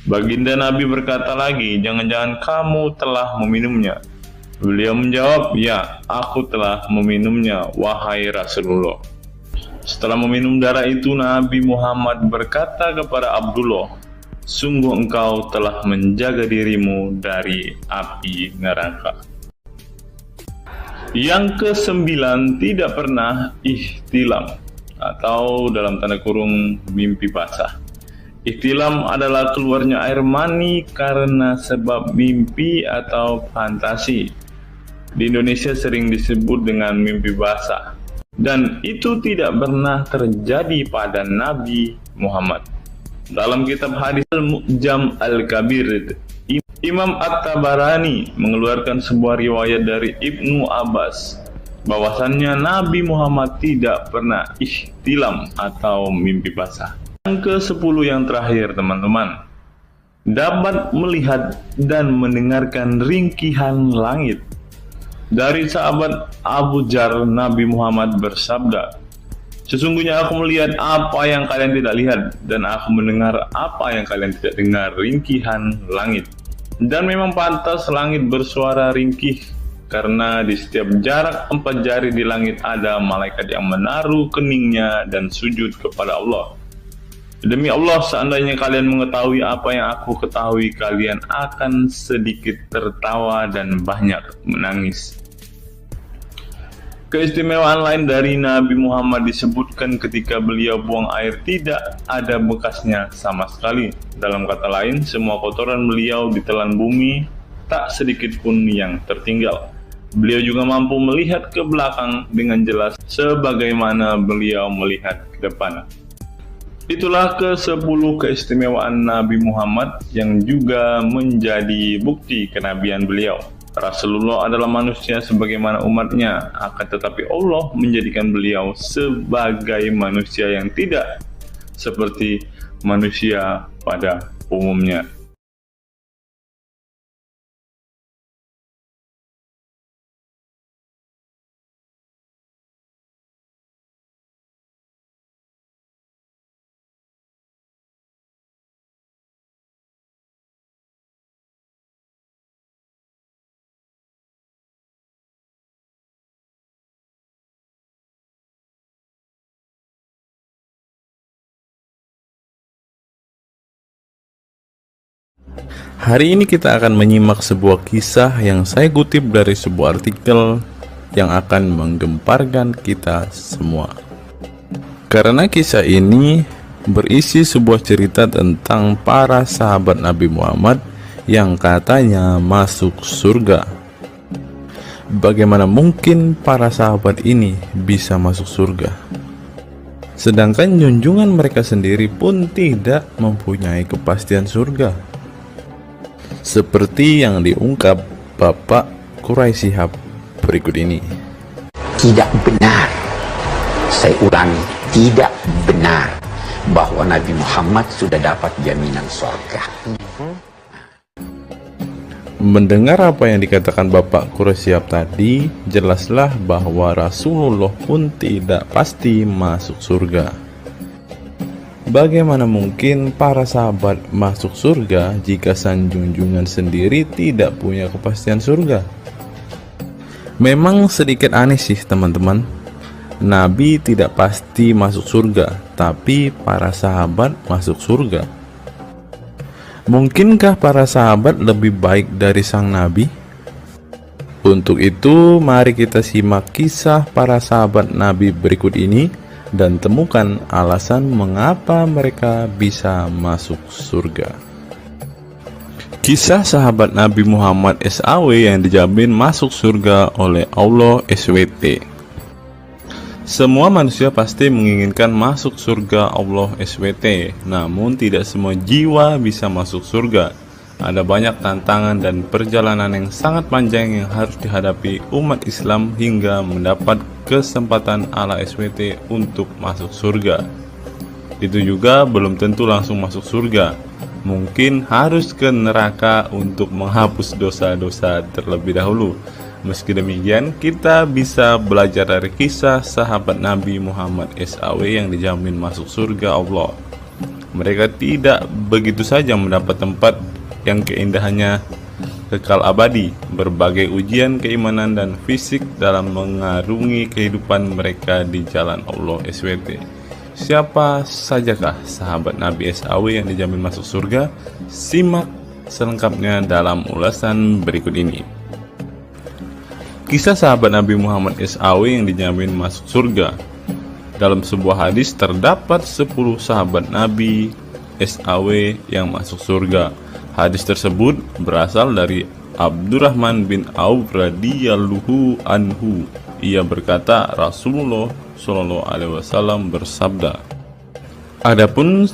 Baginda Nabi berkata lagi, "Jangan-jangan kamu telah meminumnya?" Beliau menjawab, "Ya, aku telah meminumnya, wahai Rasulullah." Setelah meminum darah itu, Nabi Muhammad berkata kepada Abdullah, "Sungguh engkau telah menjaga dirimu dari api neraka." Yang kesembilan, tidak pernah ihtilam atau dalam tanda kurung mimpi basah. Ihtilam adalah keluarnya air mani karena sebab mimpi atau fantasi. Di Indonesia sering disebut dengan mimpi basah. Dan itu tidak pernah terjadi pada Nabi Muhammad. Dalam kitab hadis Al-Mu'jam Al-Kabir, Imam At-Tabarani mengeluarkan sebuah riwayat dari Ibnu Abbas bahwasannya Nabi Muhammad tidak pernah ihtilam atau mimpi basah. Yang ke-10 yang terakhir, teman-teman, dapat melihat dan mendengarkan ringkihan langit. Dari sahabat Abu Jar, Nabi Muhammad bersabda, "Sesungguhnya aku melihat apa yang kalian tidak lihat, dan aku mendengar apa yang kalian tidak dengar, ringkihan langit. Dan memang pantas langit bersuara ringkih, karena di setiap jarak 4 jari di langit ada malaikat yang menaruh keningnya dan sujud kepada Allah. Demi Allah, seandainya kalian mengetahui apa yang aku ketahui, kalian akan sedikit tertawa dan banyak menangis." Keistimewaan lain dari Nabi Muhammad disebutkan ketika beliau buang air tidak ada bekasnya sama sekali. Dalam kata lain, semua kotoran beliau ditelan bumi, tak sedikit pun yang tertinggal. Beliau juga mampu melihat ke belakang dengan jelas sebagaimana beliau melihat ke depan. Itulah ke-10 keistimewaan Nabi Muhammad yang juga menjadi bukti kenabian beliau. Rasulullah adalah manusia sebagaimana umatnya, akan tetapi Allah menjadikan beliau sebagai manusia yang tidak seperti manusia pada umumnya. Hari ini kita akan menyimak sebuah kisah yang saya kutip dari sebuah artikel yang akan menggemparkan kita semua. Karena kisah ini berisi sebuah cerita tentang para sahabat Nabi Muhammad yang katanya masuk surga. Bagaimana mungkin para sahabat ini bisa masuk surga? Sedangkan junjungan mereka sendiri pun tidak mempunyai kepastian surga. Seperti yang diungkap Bapak Quraisy Shihab berikut ini. Tidak benar, saya ulangi, tidak benar bahwa Nabi Muhammad sudah dapat jaminan surga. Mendengar apa yang dikatakan Bapak Quraisy Shihab tadi, jelaslah bahwa Rasulullah pun tidak pasti masuk surga. Bagaimana mungkin para sahabat masuk surga jika sang junjungan sendiri tidak punya kepastian surga? Memang sedikit aneh sih teman-teman. Nabi tidak pasti masuk surga, tapi para sahabat masuk surga. Mungkinkah para sahabat lebih baik dari sang Nabi? Untuk itu, mari kita simak kisah para sahabat Nabi berikut ini dan temukan alasan mengapa mereka bisa masuk surga. Kisah sahabat Nabi Muhammad SAW yang dijamin masuk surga oleh Allah SWT. Semua manusia pasti menginginkan masuk surga Allah SWT, namun tidak semua jiwa bisa masuk surga. Ada banyak tantangan dan perjalanan yang sangat panjang yang harus dihadapi umat Islam hingga mendapat kesempatan ala SWT untuk masuk surga. Itu juga belum tentu langsung masuk surga. Mungkin harus ke neraka untuk menghapus dosa-dosa terlebih dahulu. Meski demikian, kita bisa belajar dari kisah sahabat Nabi Muhammad SAW yang dijamin masuk surga Allah. Mereka tidak begitu saja mendapat tempat yang keindahannya kekal abadi. Berbagai ujian keimanan dan fisik dalam mengarungi kehidupan mereka di jalan Allah SWT. Siapa sajakah sahabat Nabi SAW yang dijamin masuk surga? Simak selengkapnya dalam ulasan berikut ini. Kisah sahabat Nabi Muhammad SAW yang dijamin masuk surga. Dalam sebuah hadis terdapat 10 sahabat Nabi SAW yang masuk surga. Hadis tersebut berasal dari Abdurrahman bin Auf radhiyallahu anhu. Ia berkata, Rasulullah SAW bersabda. Adapun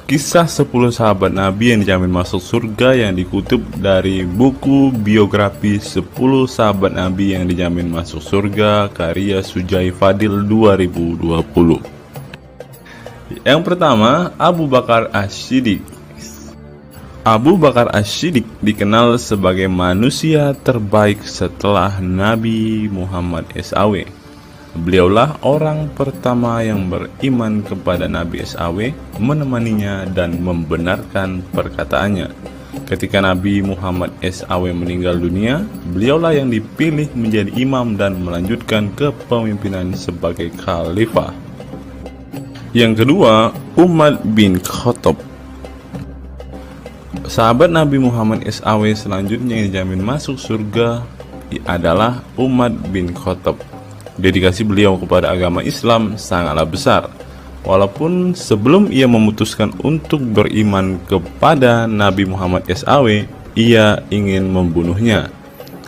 kisah 10 sahabat Nabi yang dijamin masuk surga yang dikutip dari buku biografi 10 sahabat Nabi yang dijamin masuk surga karya Sujai Fadil 2020. Yang pertama, Abu Bakar As-Siddiq. Abu Bakar As-Siddiq dikenal sebagai manusia terbaik setelah Nabi Muhammad SAW. Beliaulah orang pertama yang beriman kepada Nabi SAW, menemaninya dan membenarkan perkataannya. Ketika Nabi Muhammad SAW meninggal dunia, beliaulah yang dipilih menjadi imam dan melanjutkan kepemimpinan sebagai khalifah. Yang kedua, Umar bin Khattab. Sahabat Nabi Muhammad SAW selanjutnya yang dijamin masuk surga adalah Umar bin Khattab. Dedikasi beliau kepada agama Islam sangatlah besar. Walaupun sebelum ia memutuskan untuk beriman kepada Nabi Muhammad SAW, ia ingin membunuhnya.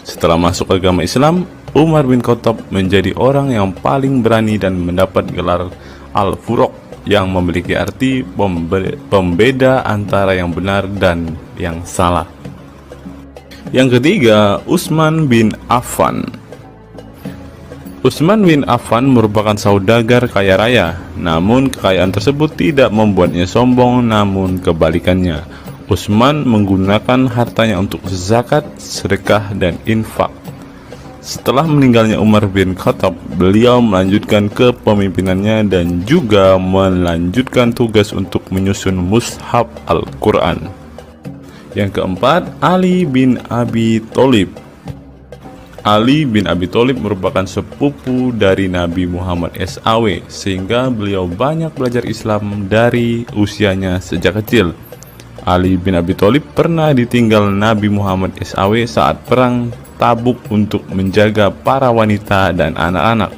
Setelah masuk agama Islam, Umar bin Khattab menjadi orang yang paling berani dan mendapat gelar Al-Furuq yang memiliki arti pembeda antara yang benar dan yang salah. Yang ketiga, Utsman bin Affan. Utsman bin Affan merupakan saudagar kaya raya, namun kekayaan tersebut tidak membuatnya sombong, namun kebalikannya. Utsman menggunakan hartanya untuk zakat, sedekah, dan infak. Setelah meninggalnya Umar bin Khattab, beliau melanjutkan kepemimpinannya dan juga melanjutkan tugas untuk menyusun mushaf Al-Quran. Yang keempat, Ali bin Abi Thalib. Ali bin Abi Thalib merupakan sepupu dari Nabi Muhammad SAW, sehingga beliau banyak belajar Islam dari usianya sejak kecil. Ali bin Abi Thalib pernah ditinggal Nabi Muhammad SAW saat perang Tabuk untuk menjaga para wanita dan anak-anak.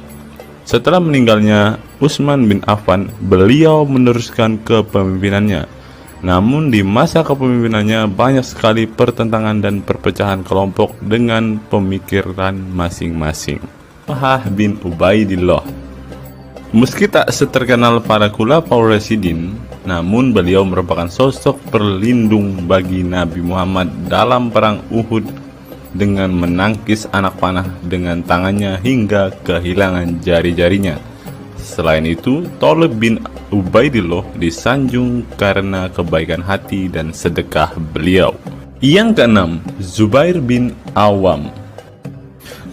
Setelah meninggalnya Utsman bin Affan, beliau meneruskan kepemimpinannya. Namun di masa kepemimpinannya banyak sekali pertentangan dan perpecahan kelompok dengan pemikiran masing-masing. Talhah bin Ubaidillah. Meski tak seterkenal para khulafaur rasyidin, namun beliau merupakan sosok perlindung bagi Nabi Muhammad dalam perang Uhud dengan menangkis anak panah dengan tangannya hingga kehilangan jari-jarinya. Selain itu, Thalib bin Ubaidillah disanjung karena kebaikan hati dan sedekah beliau. Yang keenam, Zubair bin Awam.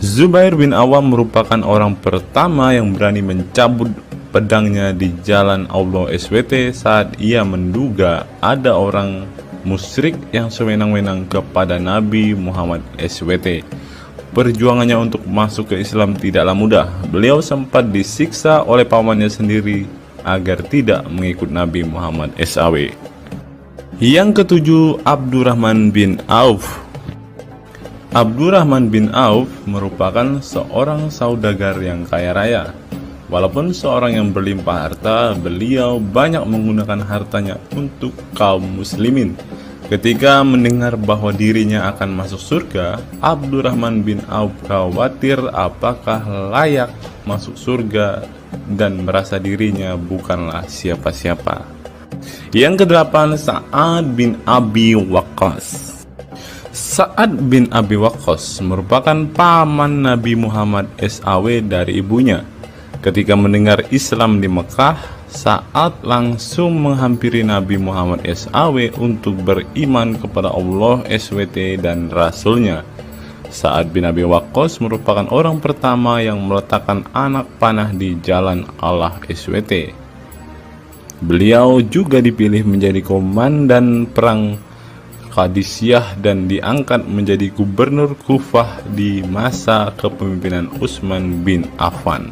Zubair bin Awam merupakan orang pertama yang berani mencabut pedangnya di jalan Allah SWT saat ia menduga ada orang musyrik yang sewenang-wenang kepada Nabi Muhammad SWT. Perjuangannya untuk masuk ke Islam tidaklah mudah. Beliau sempat disiksa oleh pamannya sendiri agar tidak mengikut Nabi Muhammad SAW. Yang ketujuh, Abdurrahman bin Auf. Abdurrahman bin Auf merupakan seorang saudagar yang kaya raya. Walaupun seorang yang berlimpah harta, beliau banyak menggunakan hartanya untuk kaum muslimin. Ketika mendengar bahwa dirinya akan masuk surga, Abdurrahman bin Auf khawatir apakah layak masuk surga dan merasa dirinya bukanlah siapa-siapa. Yang kedelapan, Sa'ad bin Abi Waqqas. Sa'ad bin Abi Waqqas merupakan paman Nabi Muhammad SAW dari ibunya. Ketika mendengar Islam di Mekah, Sa'ad langsung menghampiri Nabi Muhammad SAW untuk beriman kepada Allah SWT dan Rasulnya. Sa'ad bin Abi Waqqas merupakan orang pertama yang meletakkan anak panah di jalan Allah SWT. Beliau juga dipilih menjadi komandan perang Qadisiyah dan diangkat menjadi gubernur Kufah di masa kepemimpinan Utsman bin Affan.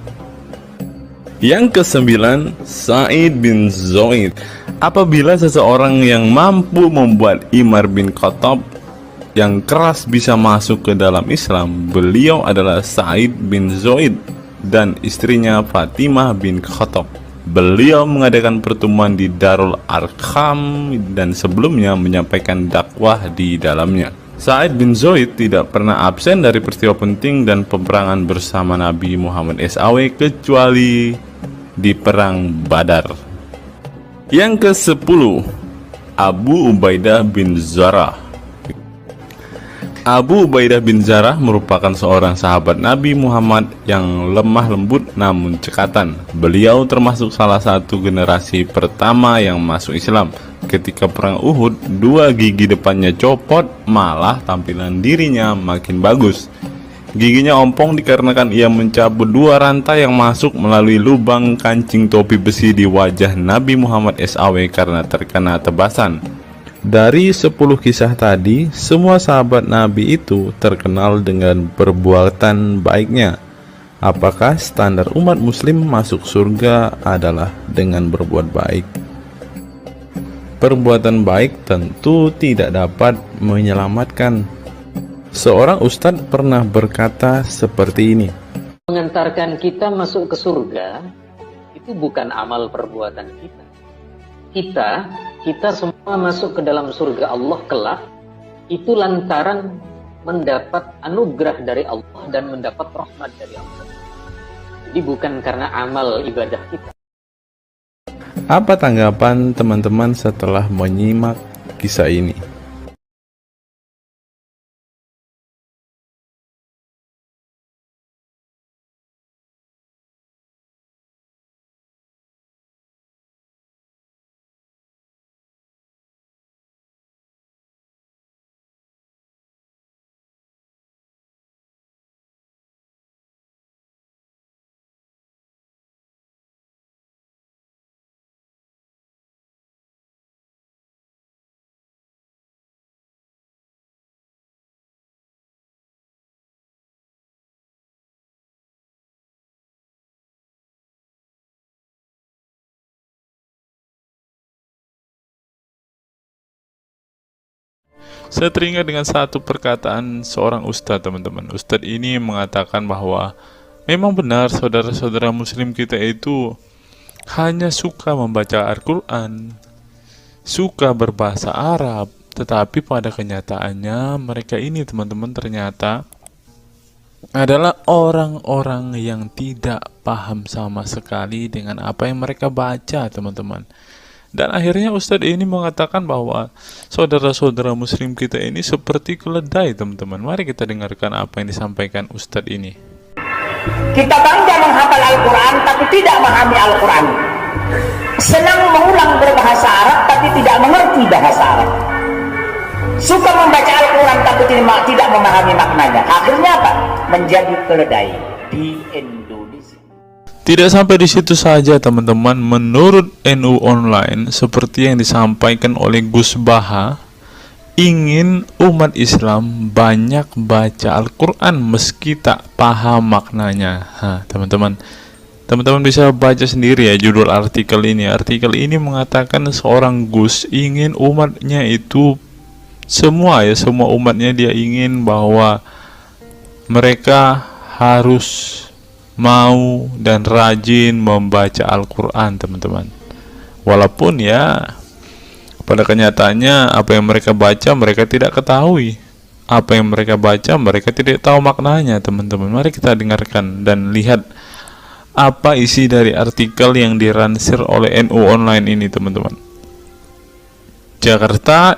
Yang kesembilan, Sa'id bin Zaid. Apabila seseorang yang mampu membuat Umar bin Khattab yang keras bisa masuk ke dalam Islam, beliau adalah Sa'id bin Zaid dan istrinya Fatimah bin Khattab. Beliau mengadakan pertemuan di Darul Arqam dan sebelumnya menyampaikan dakwah di dalamnya. Sa'id bin Zaid tidak pernah absen dari peristiwa penting dan peperangan bersama Nabi Muhammad SAW kecuali di perang Badar. Yang ke-10, Abu Ubaidah bin Zarah. Abu Ubaidah bin Zarah merupakan seorang sahabat Nabi Muhammad yang lemah lembut namun cekatan. Beliau termasuk salah satu generasi pertama yang masuk Islam. Ketika perang Uhud, dua gigi depannya copot, malah tampilan dirinya makin bagus. Giginya ompong dikarenakan ia mencabut dua rantai yang masuk melalui lubang kancing topi besi di wajah Nabi Muhammad SAW karena terkena tebasan. Dari 10 kisah tadi, semua sahabat Nabi itu terkenal dengan perbuatan baiknya. Apakah standar umat muslim masuk surga adalah dengan berbuat baik? Perbuatan baik tentu tidak dapat menyelamatkan. Seorang ustadz pernah berkata seperti ini. Mengantarkan kita masuk ke surga itu bukan amal perbuatan kita. Kita semua masuk ke dalam surga Allah kelak itu lantaran mendapat anugerah dari Allah dan mendapat rahmat dari Allah. Jadi bukan karena amal ibadah kita. Apa tanggapan teman-teman setelah menyimak kisah ini? Saya teringat dengan satu perkataan seorang ustadz, teman-teman. Ustadz ini mengatakan bahwa memang benar saudara-saudara muslim kita itu hanya suka membaca Al-Quran, suka berbahasa Arab, tetapi pada kenyataannya mereka ini teman-teman ternyata adalah orang-orang yang tidak paham sama sekali dengan apa yang mereka baca, teman-teman. Dan akhirnya Ustadz ini mengatakan bahwa saudara-saudara muslim kita ini seperti keledai, teman-teman. Mari kita dengarkan apa yang disampaikan Ustadz ini. Kita bangga menghafal Al-Quran tapi tidak memahami Al-Quran. Senang mengulang berbahasa Arab tapi tidak mengerti bahasa Arab. Suka membaca Al-Quran tapi tidak memahami maknanya. Akhirnya apa? Menjadi keledai di Indonesia. Tidak sampai di situ saja, teman-teman. Menurut NU Online, seperti yang disampaikan oleh Gus Baha, ingin umat Islam banyak baca Al-Quran meski tak paham maknanya. Teman-teman bisa baca sendiri ya judul artikel ini. Artikel ini mengatakan seorang Gus ingin umatnya itu semua umatnya dia ingin bahwa mereka harus mau dan rajin membaca Al-Quran, teman-teman. Walaupun ya pada kenyataannya apa yang mereka baca mereka tidak ketahui. Apa yang mereka baca mereka tidak tahu maknanya, teman-teman. Mari kita dengarkan dan lihat apa isi dari artikel yang diransir oleh NU Online ini, teman-teman. Jakarta,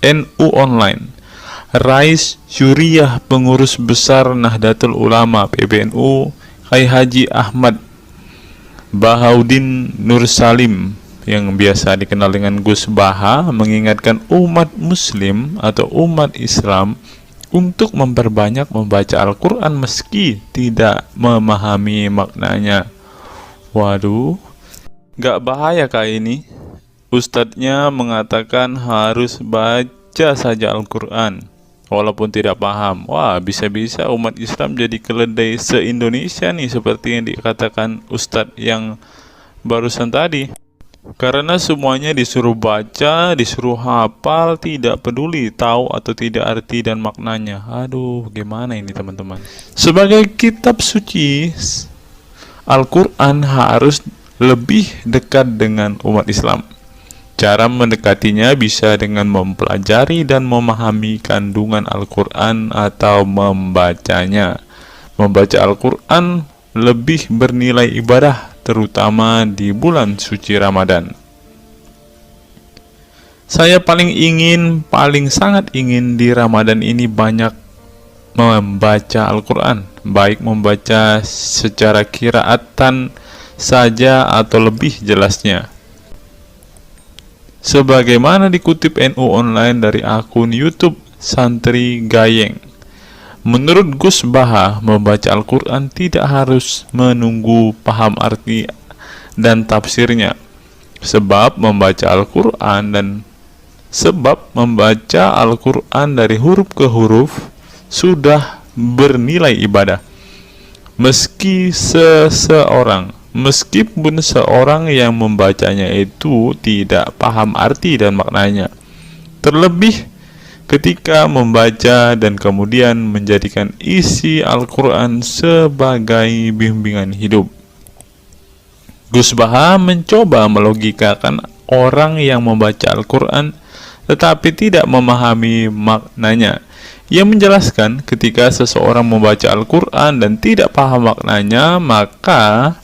NU Online. Rais Syuriah Pengurus Besar Nahdlatul Ulama PBNU Kiai Haji Ahmad Bahaudin Nur Salim yang biasa dikenal dengan Gus Baha mengingatkan umat muslim atau umat Islam untuk memperbanyak membaca Al-Quran meski tidak memahami maknanya. Waduh, gak bahaya kah ini? Ustadznya mengatakan harus baca saja Al-Quran walaupun tidak paham. Wah, bisa-bisa umat Islam jadi keledai se-Indonesia nih, seperti yang dikatakan Ustadz yang barusan tadi. Karena semuanya disuruh baca, disuruh hafal, tidak peduli tahu atau tidak arti dan maknanya. Aduh, gimana ini teman-teman? Sebagai kitab suci, Al-Quran harus lebih dekat dengan umat Islam. Cara mendekatinya bisa dengan mempelajari dan memahami kandungan Al-Quran atau membacanya. Membaca Al-Quran lebih bernilai ibadah, terutama di bulan suci Ramadan. Saya paling sangat ingin di Ramadan ini banyak membaca Al-Quran, baik membaca secara qiraatan saja atau lebih jelasnya. Sebagaimana dikutip NU Online dari akun YouTube Santri Gayeng. Menurut Gus Baha, membaca Al-Quran tidak harus menunggu paham arti dan tafsirnya. Sebab membaca Al-Quran dari huruf ke huruf sudah bernilai ibadah. Meskipun seorang yang membacanya itu tidak paham arti dan maknanya. Terlebih ketika membaca dan kemudian menjadikan isi Al-Quran sebagai bimbingan hidup. Gus Baha mencoba melogikakan orang yang membaca Al-Quran tetapi tidak memahami maknanya. Ia menjelaskan ketika seseorang membaca Al-Quran dan tidak paham maknanya, maka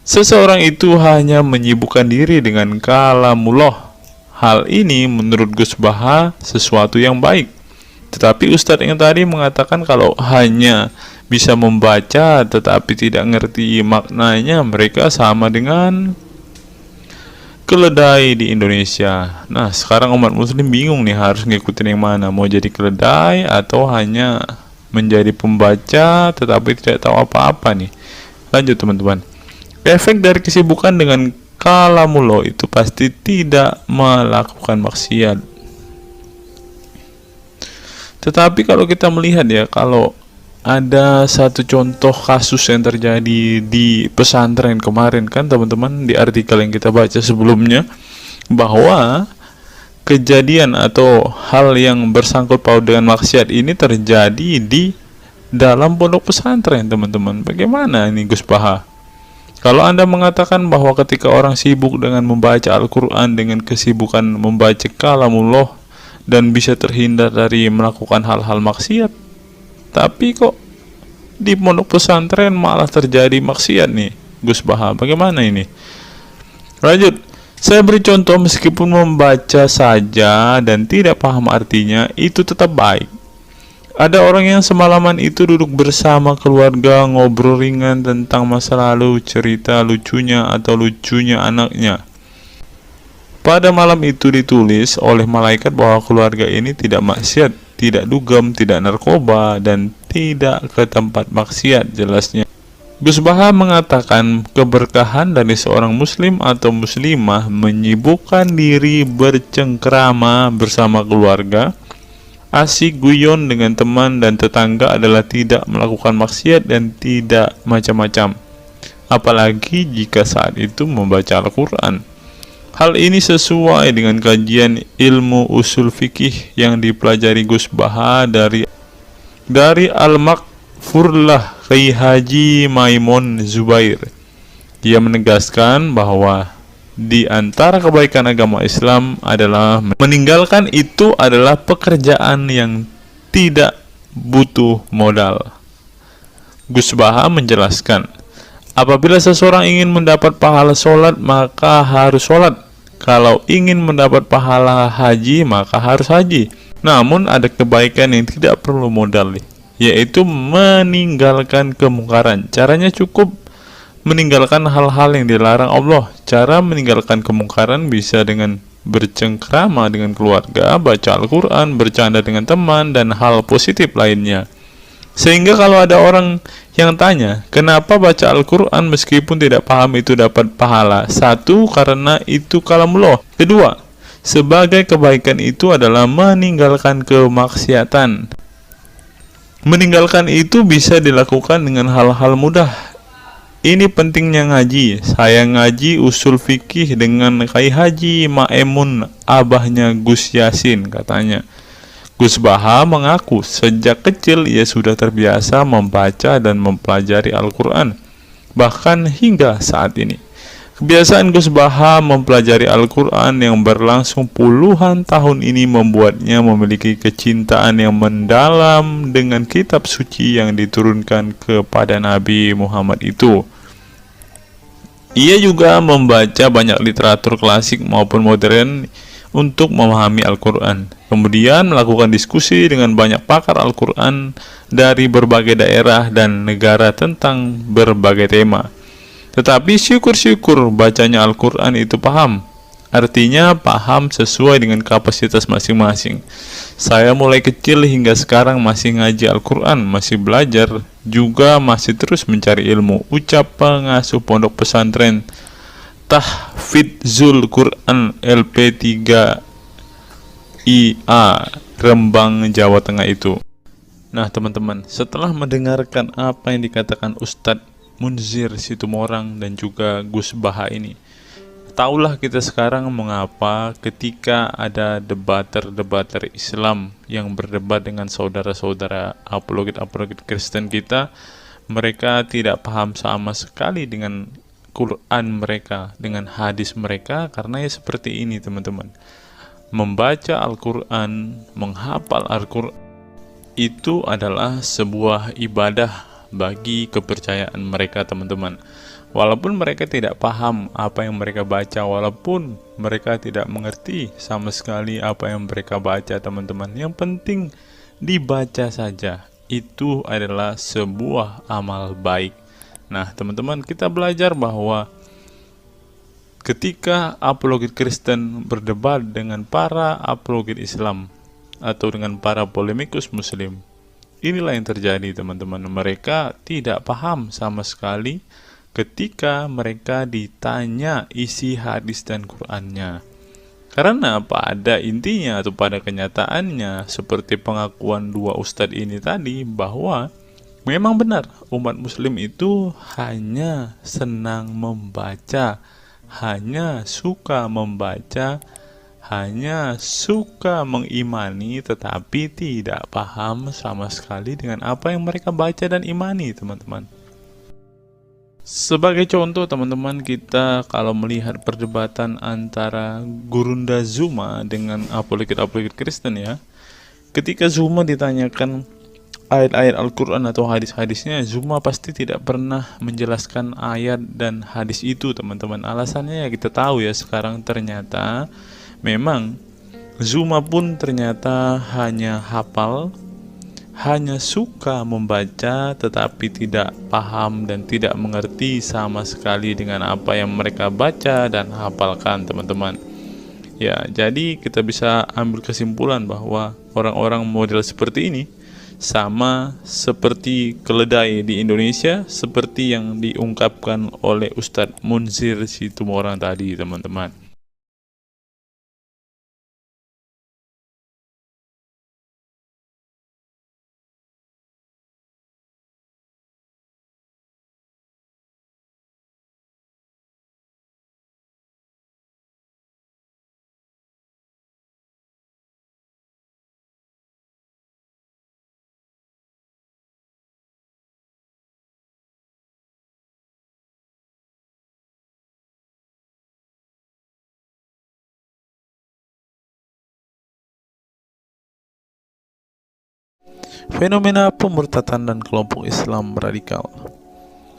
seseorang itu hanya menyibukkan diri dengan kalamullah. Hal ini menurut Gus Baha sesuatu yang baik. Tetapi Ustadz yang tadi mengatakan kalau hanya bisa membaca tetapi tidak ngerti maknanya, mereka sama dengan keledai di Indonesia. Nah, sekarang umat muslim bingung nih harus ngikutin yang mana, mau jadi keledai atau hanya menjadi pembaca tetapi tidak tahu apa-apa nih. Lanjut teman-teman. Efek dari kesibukan dengan kalamullah itu pasti tidak melakukan maksiat. Tetapi kalau kita melihat ya, kalau ada satu contoh kasus yang terjadi di pesantren kemarin kan teman-teman, di artikel yang kita baca sebelumnya, bahwa kejadian atau hal yang bersangkut paut dengan maksiat ini terjadi di dalam pondok pesantren, teman-teman. Bagaimana ini Gus Baha? Kalau Anda mengatakan bahwa ketika orang sibuk dengan membaca Al-Quran dengan kesibukan membaca kalamullah dan bisa terhindar dari melakukan hal-hal maksiat, tapi kok di pondok pesantren malah terjadi maksiat nih, Gus Baha, bagaimana ini? Lanjut, saya beri contoh, meskipun membaca saja dan tidak paham artinya, itu tetap baik. Ada orang yang semalaman itu duduk bersama keluarga, ngobrol ringan tentang masa lalu, cerita lucunya atau lucunya anaknya. Pada malam itu ditulis oleh malaikat bahwa keluarga ini tidak maksiat, tidak dugem, tidak narkoba, dan tidak ke tempat maksiat, jelasnya. Gus Baha mengatakan keberkahan dari seorang muslim atau muslimah menyibukkan diri bercengkrama bersama keluarga, asik guyon dengan teman dan tetangga adalah tidak melakukan maksiat dan tidak macam-macam, apalagi jika saat itu membaca Al-Quran. Hal ini sesuai dengan kajian ilmu usul fikih yang dipelajari Gus Baha dari Al-Maghfurlah Kiai Haji Maimun Zubair. Dia menegaskan bahwa di antara kebaikan agama Islam adalah meninggalkan itu adalah pekerjaan yang tidak butuh modal. Gus Baha menjelaskan, apabila seseorang ingin mendapat pahala sholat, maka harus sholat. Kalau ingin mendapat pahala haji, maka harus haji. Namun ada kebaikan yang tidak perlu modal, yaitu meninggalkan kemungkaran. Caranya cukup meninggalkan hal-hal yang dilarang Allah. Cara meninggalkan kemungkaran bisa dengan bercengkrama dengan keluarga, baca Al-Quran, bercanda dengan teman, dan hal positif lainnya. Sehingga kalau ada orang yang tanya, kenapa baca Al-Quran meskipun tidak paham itu dapat pahala? Satu, karena itu kalamullah. Kedua, sebagai kebaikan itu adalah meninggalkan kemaksiatan. Meninggalkan itu bisa dilakukan dengan hal-hal mudah. Ini pentingnya ngaji. Saya ngaji usul fikih dengan Kiai Haji Maimun, abahnya Gus Yasin, katanya. Gus Baha mengaku sejak kecil ia sudah terbiasa membaca dan mempelajari Al-Quran, bahkan hingga saat ini. Kebiasaan Gus Baha mempelajari Al-Quran yang berlangsung puluhan tahun ini membuatnya memiliki kecintaan yang mendalam dengan kitab suci yang diturunkan kepada Nabi Muhammad itu. Ia juga membaca banyak literatur klasik maupun modern untuk memahami Al-Quran. Kemudian melakukan diskusi dengan banyak pakar Al-Quran dari berbagai daerah dan negara tentang berbagai tema. Tetapi syukur-syukur bacanya Al-Quran itu paham. Artinya paham sesuai dengan kapasitas masing-masing. Saya mulai kecil hingga sekarang masih ngaji Al-Quran, masih belajar, juga masih terus mencari ilmu. Ucap pengasuh pondok pesantren Tahfidzul Quran LP3 IA Rembang, Jawa Tengah itu. Nah teman-teman, setelah mendengarkan apa yang dikatakan Ustadz Munzir Situmorang dan juga Gus Baha ini, taulah kita sekarang mengapa ketika ada debater Islam yang berdebat dengan saudara-saudara apologet Kristen kita, mereka tidak paham sama sekali dengan Quran mereka, dengan hadis mereka, karena ya seperti ini teman-teman. Membaca Al-Quran, menghafal Al-Quran itu adalah sebuah ibadah bagi kepercayaan mereka teman-teman. Walaupun mereka tidak paham apa yang mereka baca, walaupun mereka tidak mengerti sama sekali apa yang mereka baca teman-teman, yang penting dibaca saja, itu adalah sebuah amal baik. Nah teman-teman, kita belajar bahwa ketika apologet Kristen berdebat dengan para apologet Islam atau dengan para polemikus Muslim, inilah yang terjadi teman-teman. Mereka tidak paham sama sekali ketika mereka ditanya isi hadis dan Qur'annya. Karena pada intinya atau pada kenyataannya, seperti pengakuan dua ustadz ini tadi, bahwa memang benar umat muslim itu hanya senang membaca, hanya suka membaca, hanya suka mengimani, tetapi tidak paham sama sekali dengan apa yang mereka baca dan imani teman-teman. Sebagai contoh teman-teman, kita kalau melihat perdebatan antara Gurunda Zuma dengan apologet-apologet Kristen ya, ketika Zuma ditanyakan ayat-ayat Al-Quran atau hadis-hadisnya, Zuma pasti tidak pernah menjelaskan ayat dan hadis itu teman-teman. Alasannya ya kita tahu ya, sekarang ternyata memang Zuma pun ternyata hanya hafal, hanya suka membaca tetapi tidak paham dan tidak mengerti sama sekali dengan apa yang mereka baca dan hafalkan teman-teman. Ya, jadi kita bisa ambil kesimpulan bahwa orang-orang model seperti ini sama seperti keledai di Indonesia, seperti yang diungkapkan oleh Ustadz Munzir Situmorang tadi teman-teman. Fenomena pemurtadan dan kelompok Islam radikal.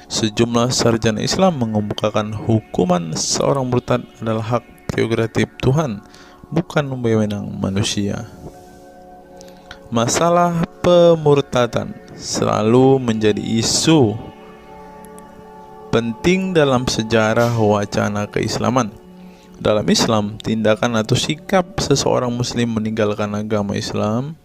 Sejumlah sarjana Islam mengemukakan hukuman seorang murtad adalah hak prerogatif Tuhan, bukan wewenang manusia. Masalah pemurtadan selalu menjadi isu penting dalam sejarah wacana keislaman. Dalam Islam, tindakan atau sikap seseorang muslim meninggalkan agama Islam,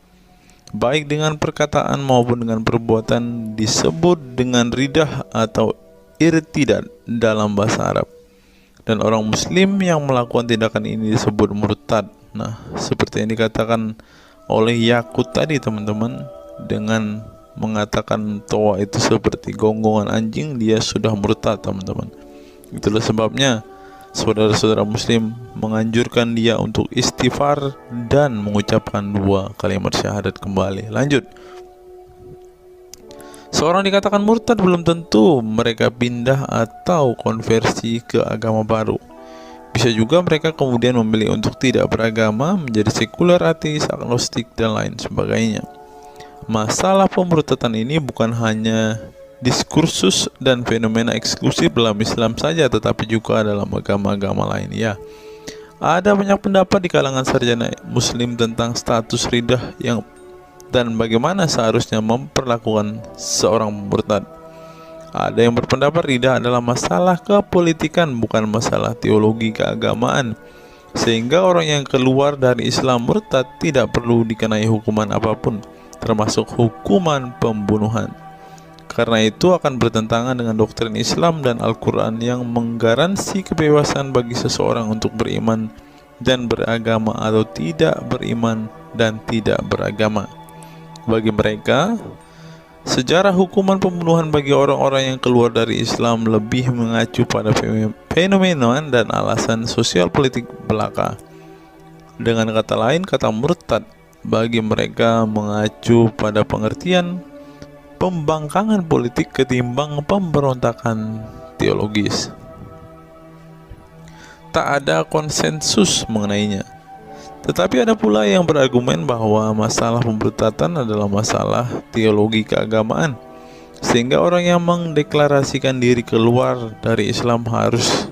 baik dengan perkataan maupun dengan perbuatan, disebut dengan ridah atau irtidad dalam bahasa Arab. Dan orang muslim yang melakukan tindakan ini disebut murtad. Nah, seperti yang dikatakan oleh Yakut tadi teman-teman, dengan mengatakan toa itu seperti gonggongan anjing, dia sudah murtad teman-teman. Itulah sebabnya saudara-saudara muslim menganjurkan dia untuk istighfar dan mengucapkan 2 kalimat syahadat kembali. Lanjut. Seorang dikatakan murtad belum tentu mereka pindah atau konversi ke agama baru. Bisa juga mereka kemudian memilih untuk tidak beragama, menjadi sekuler, ateis, agnostik, dan lain sebagainya. Masalah pemurtadan ini bukan hanya diskursus dan fenomena eksklusif dalam Islam saja, tetapi juga dalam agama-agama lain ya. Ada banyak pendapat di kalangan sarjana muslim tentang status ridah dan bagaimana seharusnya memperlakukan seorang murtad. Ada yang berpendapat ridah adalah masalah kepolitikan, bukan masalah teologi keagamaan, sehingga orang yang keluar dari Islam murtad tidak perlu dikenai hukuman apapun, termasuk hukuman pembunuhan. Karena itu akan bertentangan dengan doktrin Islam dan Al-Quran yang menggaransi kebebasan bagi seseorang untuk beriman dan beragama atau tidak beriman dan tidak beragama. Bagi mereka, sejarah hukuman pembunuhan bagi orang-orang yang keluar dari Islam lebih mengacu pada fenomena dan alasan sosial politik belaka. Dengan kata lain, kata murtad bagi mereka mengacu pada pengertian pembangkangan politik ketimbang pemberontakan teologis. Tak ada konsensus mengenainya. Tetapi ada pula yang berargumen bahwa masalah pemurtadan adalah masalah teologi keagamaan, sehingga orang yang mendeklarasikan diri keluar dari Islam harus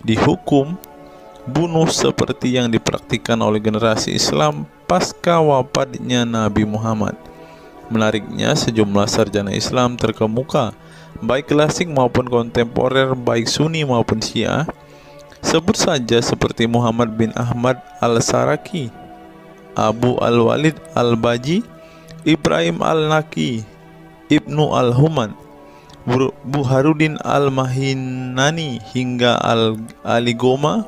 dihukum bunuh seperti yang dipraktikkan oleh generasi Islam pasca wafatnya Nabi Muhammad. Menariknya, sejumlah sarjana Islam terkemuka, baik klasik maupun kontemporer, baik Sunni maupun Syiah, sebut saja seperti Muhammad bin Ahmad al-Saraki, Abu al-Walid al-Baji, Ibrahim al-Naqi, Ibnu al-Human, Buharuddin al-Mahinani, hingga Ali Goma,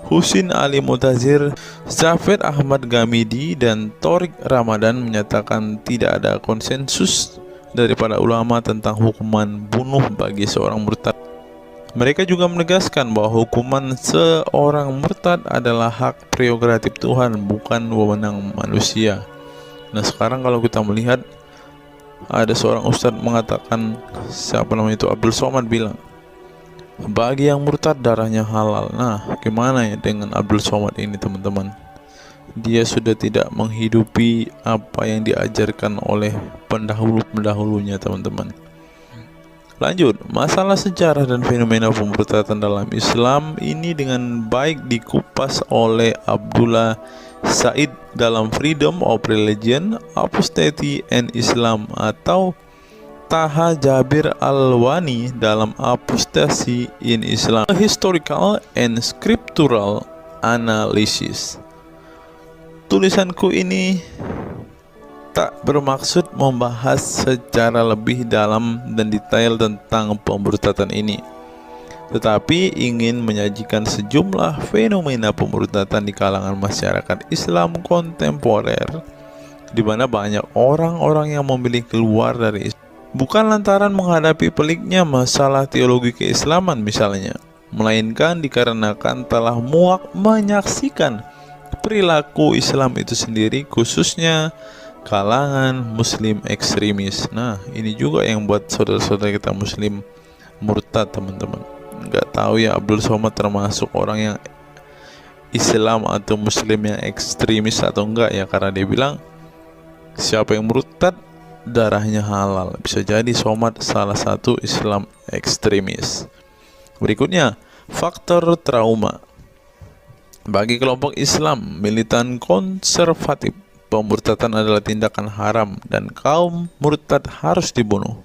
Husin Ali Mutazir, Zafir Ahmad Gamidi, dan Torik Ramadan menyatakan tidak ada konsensus dari para ulama tentang hukuman bunuh bagi seorang murtad. Mereka juga menegaskan bahwa hukuman seorang murtad adalah hak prerogatif Tuhan, bukan wewenang manusia. Nah, sekarang kalau kita melihat, ada seorang ustadz mengatakan, siapa namanya itu, Abdul Somad bilang, Bagi yang murtad darahnya halal. Nah, gimana ya dengan Abdul Somad ini teman-teman? Dia sudah tidak menghidupi apa yang diajarkan oleh pendahulu-pendahulunya teman-teman. Lanjut, masalah sejarah dan fenomena pemurtadan dalam Islam ini dengan baik dikupas oleh Abdullah Said dalam Freedom of Religion, Apostasy and Islam, atau Taha Jabir Al-Wani dalam Apostasy in Islam, A Historical and Scriptural Analysis. Tulisanku ini tak bermaksud membahas secara lebih dalam dan detail tentang pemurtadan ini, tetapi ingin menyajikan sejumlah fenomena pemurtadan di kalangan masyarakat Islam kontemporer, di mana banyak orang-orang yang memilih keluar dari Islam bukan lantaran menghadapi peliknya masalah teologi keislaman misalnya, melainkan dikarenakan telah muak menyaksikan perilaku Islam itu sendiri, khususnya kalangan muslim ekstremis. Nah, ini juga yang buat saudara-saudara kita muslim murtad teman-teman. Nggak tahu ya Abdul Somad termasuk orang yang Islam atau muslim yang ekstremis atau enggak ya, karena dia bilang siapa yang murtad darahnya halal. Bisa jadi Somad salah satu Islam ekstremis. Berikutnya, faktor trauma. Bagi kelompok Islam militan konservatif, pemurtadan adalah tindakan haram dan kaum murtad harus dibunuh.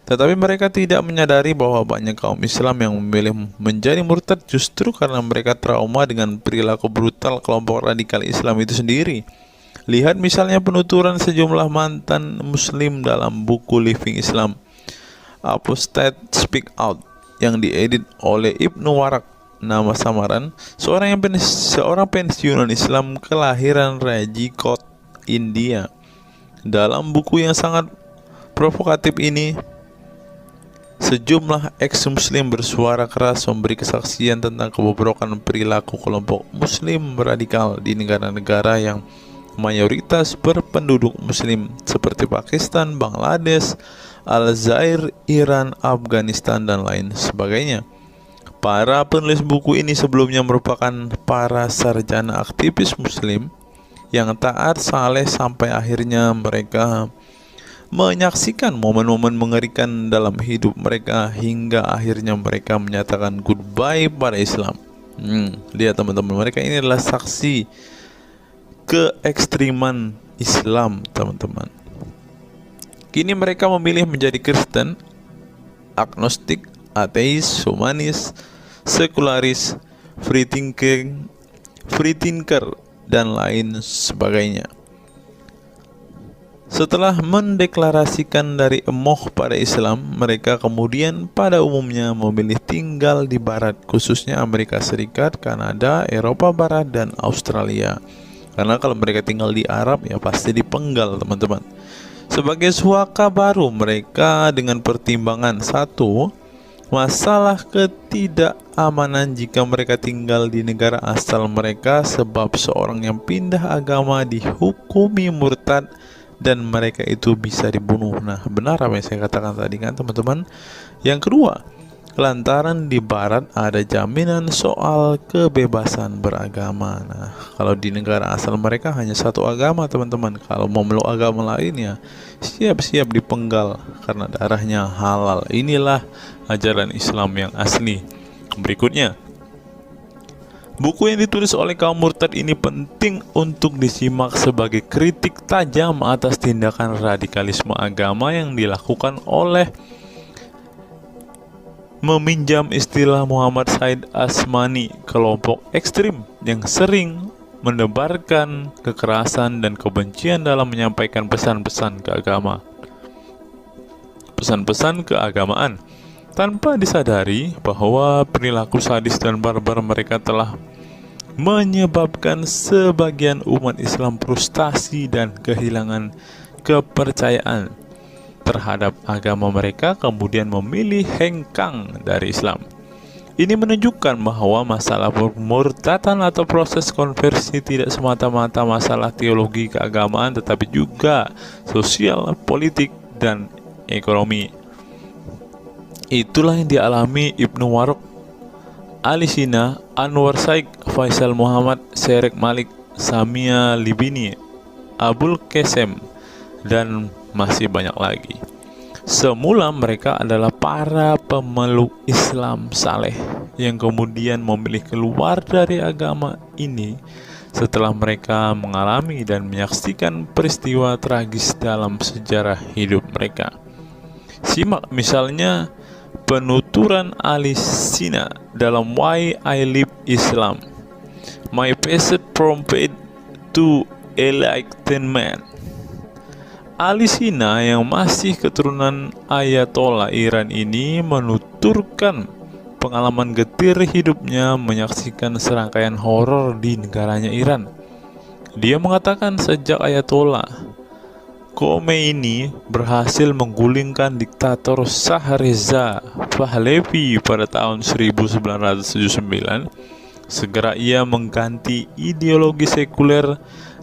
Tetapi mereka tidak menyadari bahwa banyak kaum Islam yang memilih menjadi murtad justru karena mereka trauma dengan perilaku brutal kelompok radikal Islam itu sendiri. Lihat misalnya penuturan sejumlah mantan muslim dalam buku Living Islam, Apostate Speak Out, yang diedit oleh Ibnu Warak, nama samaran, seorang pensiunan Islam kelahiran Rajkot, India. Dalam buku yang sangat provokatif ini, sejumlah ex-muslim bersuara keras memberi kesaksian tentang kebobrokan perilaku kelompok muslim radikal di negara-negara yang mayoritas berpenduduk muslim seperti Pakistan, Bangladesh, Aljazair, Iran, Afghanistan, dan lain sebagainya. Para penulis buku ini sebelumnya merupakan para sarjana aktivis muslim yang taat saleh sampai akhirnya mereka menyaksikan momen-momen mengerikan dalam hidup mereka hingga akhirnya mereka menyatakan goodbye pada Islam. Lihat teman-teman, mereka ini adalah saksi keekstriman Islam teman-teman. Kini mereka memilih menjadi Kristen, agnostik, ateis, humanis, sekularis, free thinker, dan lain sebagainya. Setelah mendeklarasikan dari emoh pada Islam, mereka kemudian pada umumnya memilih tinggal di Barat, khususnya Amerika Serikat, Kanada, Eropa Barat, dan Australia. Karena kalau mereka tinggal di Arab ya pasti dipenggal teman-teman. Sebagai suaka baru mereka dengan pertimbangan satu, masalah ketidakamanan jika mereka tinggal di negara asal mereka, sebab seorang yang pindah agama dihukumi murtad dan mereka itu bisa dibunuh. Nah, benar apa yang saya katakan tadi kan teman-teman. Yang kedua, lantaran di Barat ada jaminan soal kebebasan beragama. Nah, kalau di negara asal mereka hanya satu agama teman-teman. Kalau mau meluk agama lainnya siap-siap dipenggal karena darahnya halal. Inilah ajaran Islam yang asli. Berikutnya, buku yang ditulis oleh kaum murtad ini penting untuk disimak sebagai kritik tajam atas tindakan radikalisme agama yang dilakukan oleh, meminjam istilah Muhammad Said Asmani, kelompok ekstrim yang sering menebarkan kekerasan dan kebencian dalam menyampaikan pesan-pesan keagamaan, tanpa disadari bahwa perilaku sadis dan barbar mereka telah menyebabkan sebagian umat Islam frustasi dan kehilangan kepercayaan terhadap agama mereka, kemudian memilih hengkang dari Islam. Ini menunjukkan bahwa masalah pemurtadan atau proses konversi tidak semata-mata masalah teologi keagamaan, tetapi juga sosial, politik, dan ekonomi. Itulah yang dialami Ibnu Warok, Ali Sina, Anwar Saik, Faisal Muhammad, Syarek Malik, Samia Libini, Abul Qasem, dan masih banyak lagi. Semula mereka adalah para pemeluk Islam saleh yang kemudian memilih keluar dari agama ini setelah mereka mengalami dan menyaksikan peristiwa tragis dalam sejarah hidup mereka. Simak misalnya penuturan Ali Sina dalam Why I Live Islam, My Passage from Faith to Enlightenment. Ali Sina yang masih keturunan Ayatollah Iran ini menuturkan pengalaman getir hidupnya menyaksikan serangkaian horor di negaranya Iran. Dia mengatakan sejak Ayatollah Khomeini berhasil menggulingkan diktator Shah Reza Pahlavi pada tahun 1979, segera ia mengganti ideologi sekuler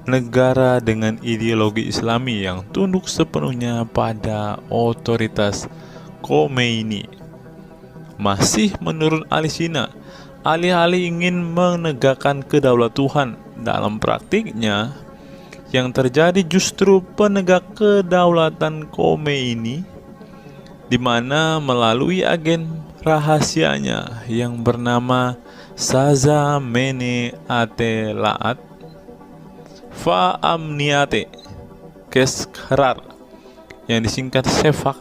negara dengan ideologi Islami yang tunduk sepenuhnya pada otoritas Khomeini. Masih menurut Ali Sina, alih-alih ingin menegakkan kedaulat Tuhan, dalam praktiknya yang terjadi justru penegak kedaulatan Khomeini, di mana melalui agen rahasianya yang bernama Saza Mene Ate Laat Fa Amniate Keskharar, yang disingkat Sefak,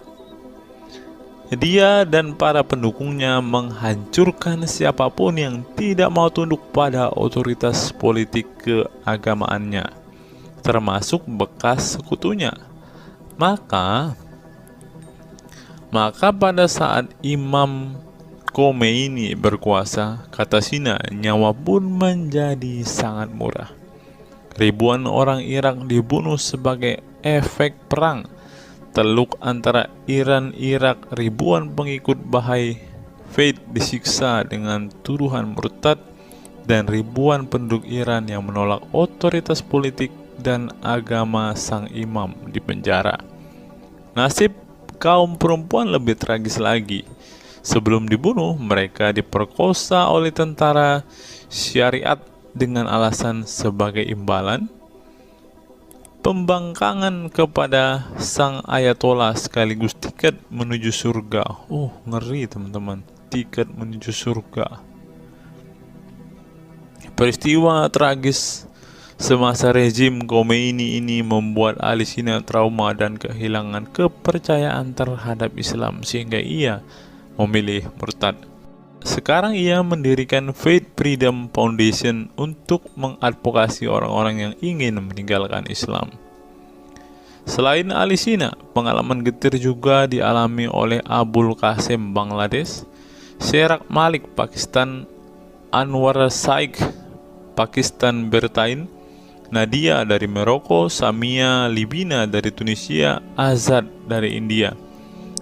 dia dan para pendukungnya menghancurkan siapapun yang tidak mau tunduk pada otoritas politik keagamaannya, termasuk bekas sekutunya. Maka pada saat Imam Khomeini berkuasa, kata Sina, nyawa pun menjadi sangat murah. Ribuan orang Irak dibunuh sebagai efek perang teluk antara Iran-Irak. Ribuan pengikut Bahai Faith disiksa dengan tuduhan murtad, dan ribuan penduduk Iran yang menolak otoritas politik dan agama sang imam dipenjara. Nasib kaum perempuan lebih tragis lagi. Sebelum dibunuh, mereka diperkosa oleh tentara syariat dengan alasan sebagai imbalan pembangkangan kepada sang Ayatollah sekaligus tiket menuju surga. Ngeri teman-teman, tiket menuju surga. Peristiwa tragis semasa rezim Khomeini ini membuat Ali Sina trauma dan kehilangan kepercayaan terhadap Islam sehingga ia memilih murtad. Sekarang ia mendirikan Faith Freedom Foundation untuk mengadvokasi orang-orang yang ingin meninggalkan Islam. Selain Ali Sina, pengalaman getir juga dialami oleh Abul Qasem Bangladesh, Syarek Malik Pakistan, Anwar Saik Pakistan Bertain, Nadia dari Maroko, Samia Libina dari Tunisia, Azad dari India,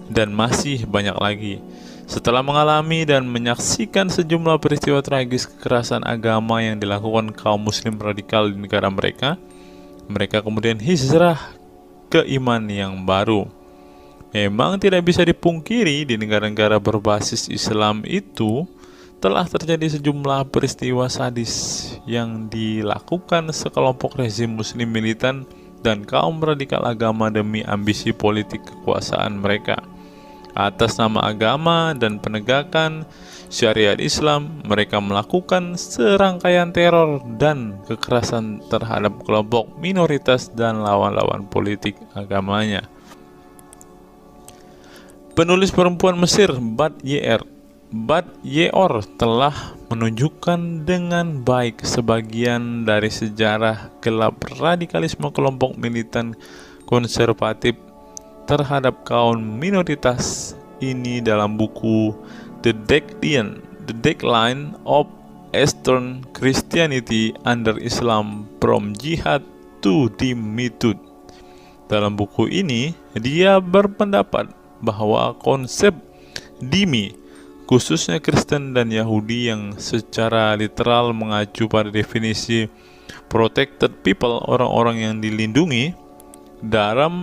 dan masih banyak lagi. Setelah mengalami dan menyaksikan sejumlah peristiwa tragis kekerasan agama yang dilakukan kaum muslim radikal di negara mereka, mereka kemudian hijrah ke iman yang baru. Memang tidak bisa dipungkiri di negara-negara berbasis Islam itu telah terjadi sejumlah peristiwa sadis yang dilakukan sekelompok rezim muslim militan dan kaum radikal agama demi ambisi politik kekuasaan mereka. Atas nama agama dan penegakan syariat Islam, mereka melakukan serangkaian teror dan kekerasan terhadap kelompok minoritas dan lawan-lawan politik agamanya. Penulis perempuan Mesir Bat Ye'or telah menunjukkan dengan baik sebagian dari sejarah gelap radikalisme kelompok militan konservatif terhadap kaum minoritas ini dalam buku The Decline of Eastern Christianity Under Islam From Jihad to Dhimmitud. Dalam buku ini, dia berpendapat bahwa konsep dhimmi, khususnya Kristen dan Yahudi yang secara literal mengacu pada definisi protected people, orang-orang yang dilindungi, dalam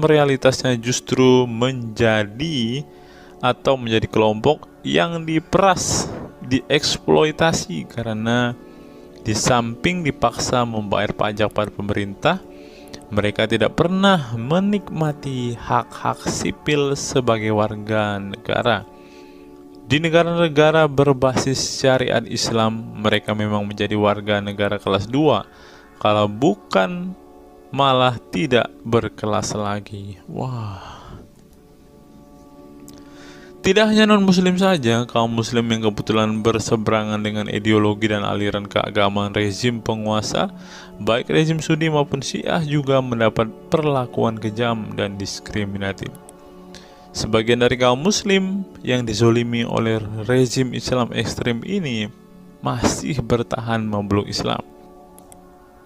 realitasnya justru menjadi atau menjadi kelompok yang diperas, dieksploitasi karena di samping dipaksa membayar pajak pada pemerintah, mereka tidak pernah menikmati hak-hak sipil sebagai warga negara. Di negara-negara berbasis syariat Islam, mereka memang menjadi warga negara kelas 2, kalau bukan malah tidak berkelas lagi. Wah. Tidak hanya non-muslim saja, kaum muslim yang kebetulan berseberangan dengan ideologi dan aliran keagamaan rezim penguasa, baik rezim Sunni maupun Syiah, juga mendapat perlakuan kejam dan diskriminatif. Sebagian dari kaum muslim yang dizolimi oleh rezim Islam ekstrim ini masih bertahan memeluk Islam.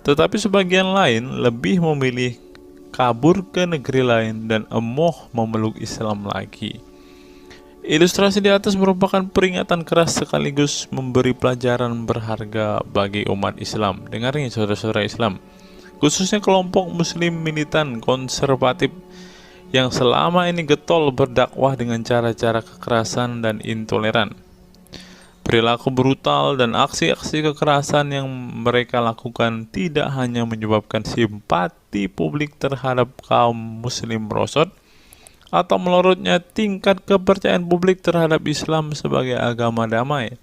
Tetapi sebagian lain lebih memilih kabur ke negeri lain dan emoh memeluk Islam lagi. Ilustrasi di atas merupakan peringatan keras sekaligus memberi pelajaran berharga bagi umat Islam. Dengarnya saudara-saudara Islam, khususnya kelompok muslim militan konservatif yang selama ini getol berdakwah dengan cara-cara kekerasan dan intoleran. Perilaku brutal dan aksi-aksi kekerasan yang mereka lakukan tidak hanya menyebabkan simpati publik terhadap kaum muslim merosot, atau melorotnya tingkat kepercayaan publik terhadap Islam sebagai agama damai,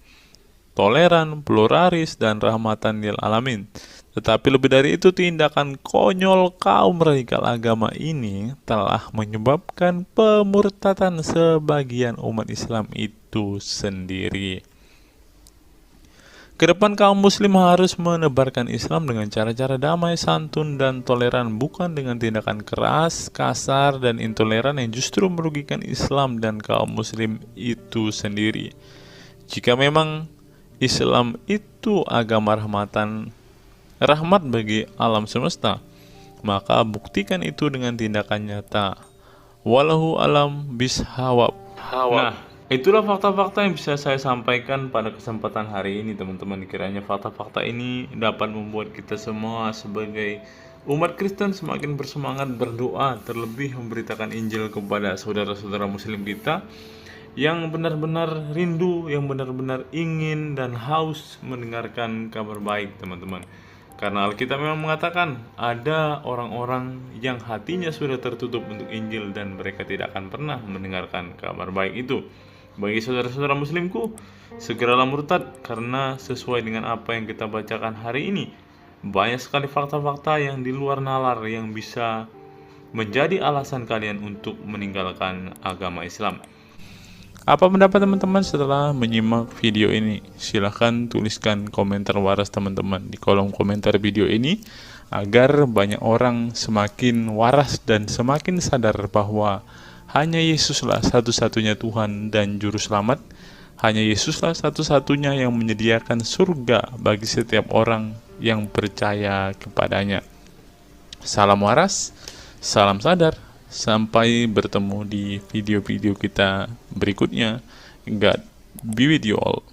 toleran, pluralis, dan rahmatan lil alamin. Tetapi lebih dari itu, tindakan konyol kaum radikal agama ini telah menyebabkan pemurtadan sebagian umat Islam itu sendiri. Kedepan kaum muslim harus menebarkan Islam dengan cara-cara damai, santun, dan toleran, bukan dengan tindakan keras, kasar, dan intoleran yang justru merugikan Islam dan kaum muslim itu sendiri. Jika memang Islam itu agama rahmat bagi alam semesta, maka buktikan itu dengan tindakan nyata. Wallahu alam bishawab. Nah, itulah fakta-fakta yang bisa saya sampaikan pada kesempatan hari ini, teman-teman. Kiranya fakta-fakta ini dapat membuat kita semua sebagai umat Kristen semakin bersemangat berdoa, terlebih memberitakan Injil kepada saudara-saudara muslim kita yang benar-benar rindu, yang benar-benar ingin dan haus mendengarkan kabar baik, teman-teman. Karena Alkitab memang mengatakan ada orang-orang yang hatinya sudah tertutup untuk Injil dan mereka tidak akan pernah mendengarkan kabar baik itu. Bagi saudara-saudara muslimku, segeralah murtad, karena sesuai dengan apa yang kita bacakan hari ini, banyak sekali fakta-fakta yang di luar nalar yang bisa menjadi alasan kalian untuk meninggalkan agama Islam. Apa pendapat teman-teman setelah menyimak video ini? Silahkan tuliskan komentar waras teman-teman di kolom komentar video ini, agar banyak orang semakin waras dan semakin sadar bahwa hanya Yesuslah satu-satunya Tuhan dan Juru Selamat. Hanya Yesuslah satu-satunya yang menyediakan surga bagi setiap orang yang percaya kepadanya. Salam waras, salam sadar. Sampai bertemu di video-video kita berikutnya. God be with you all.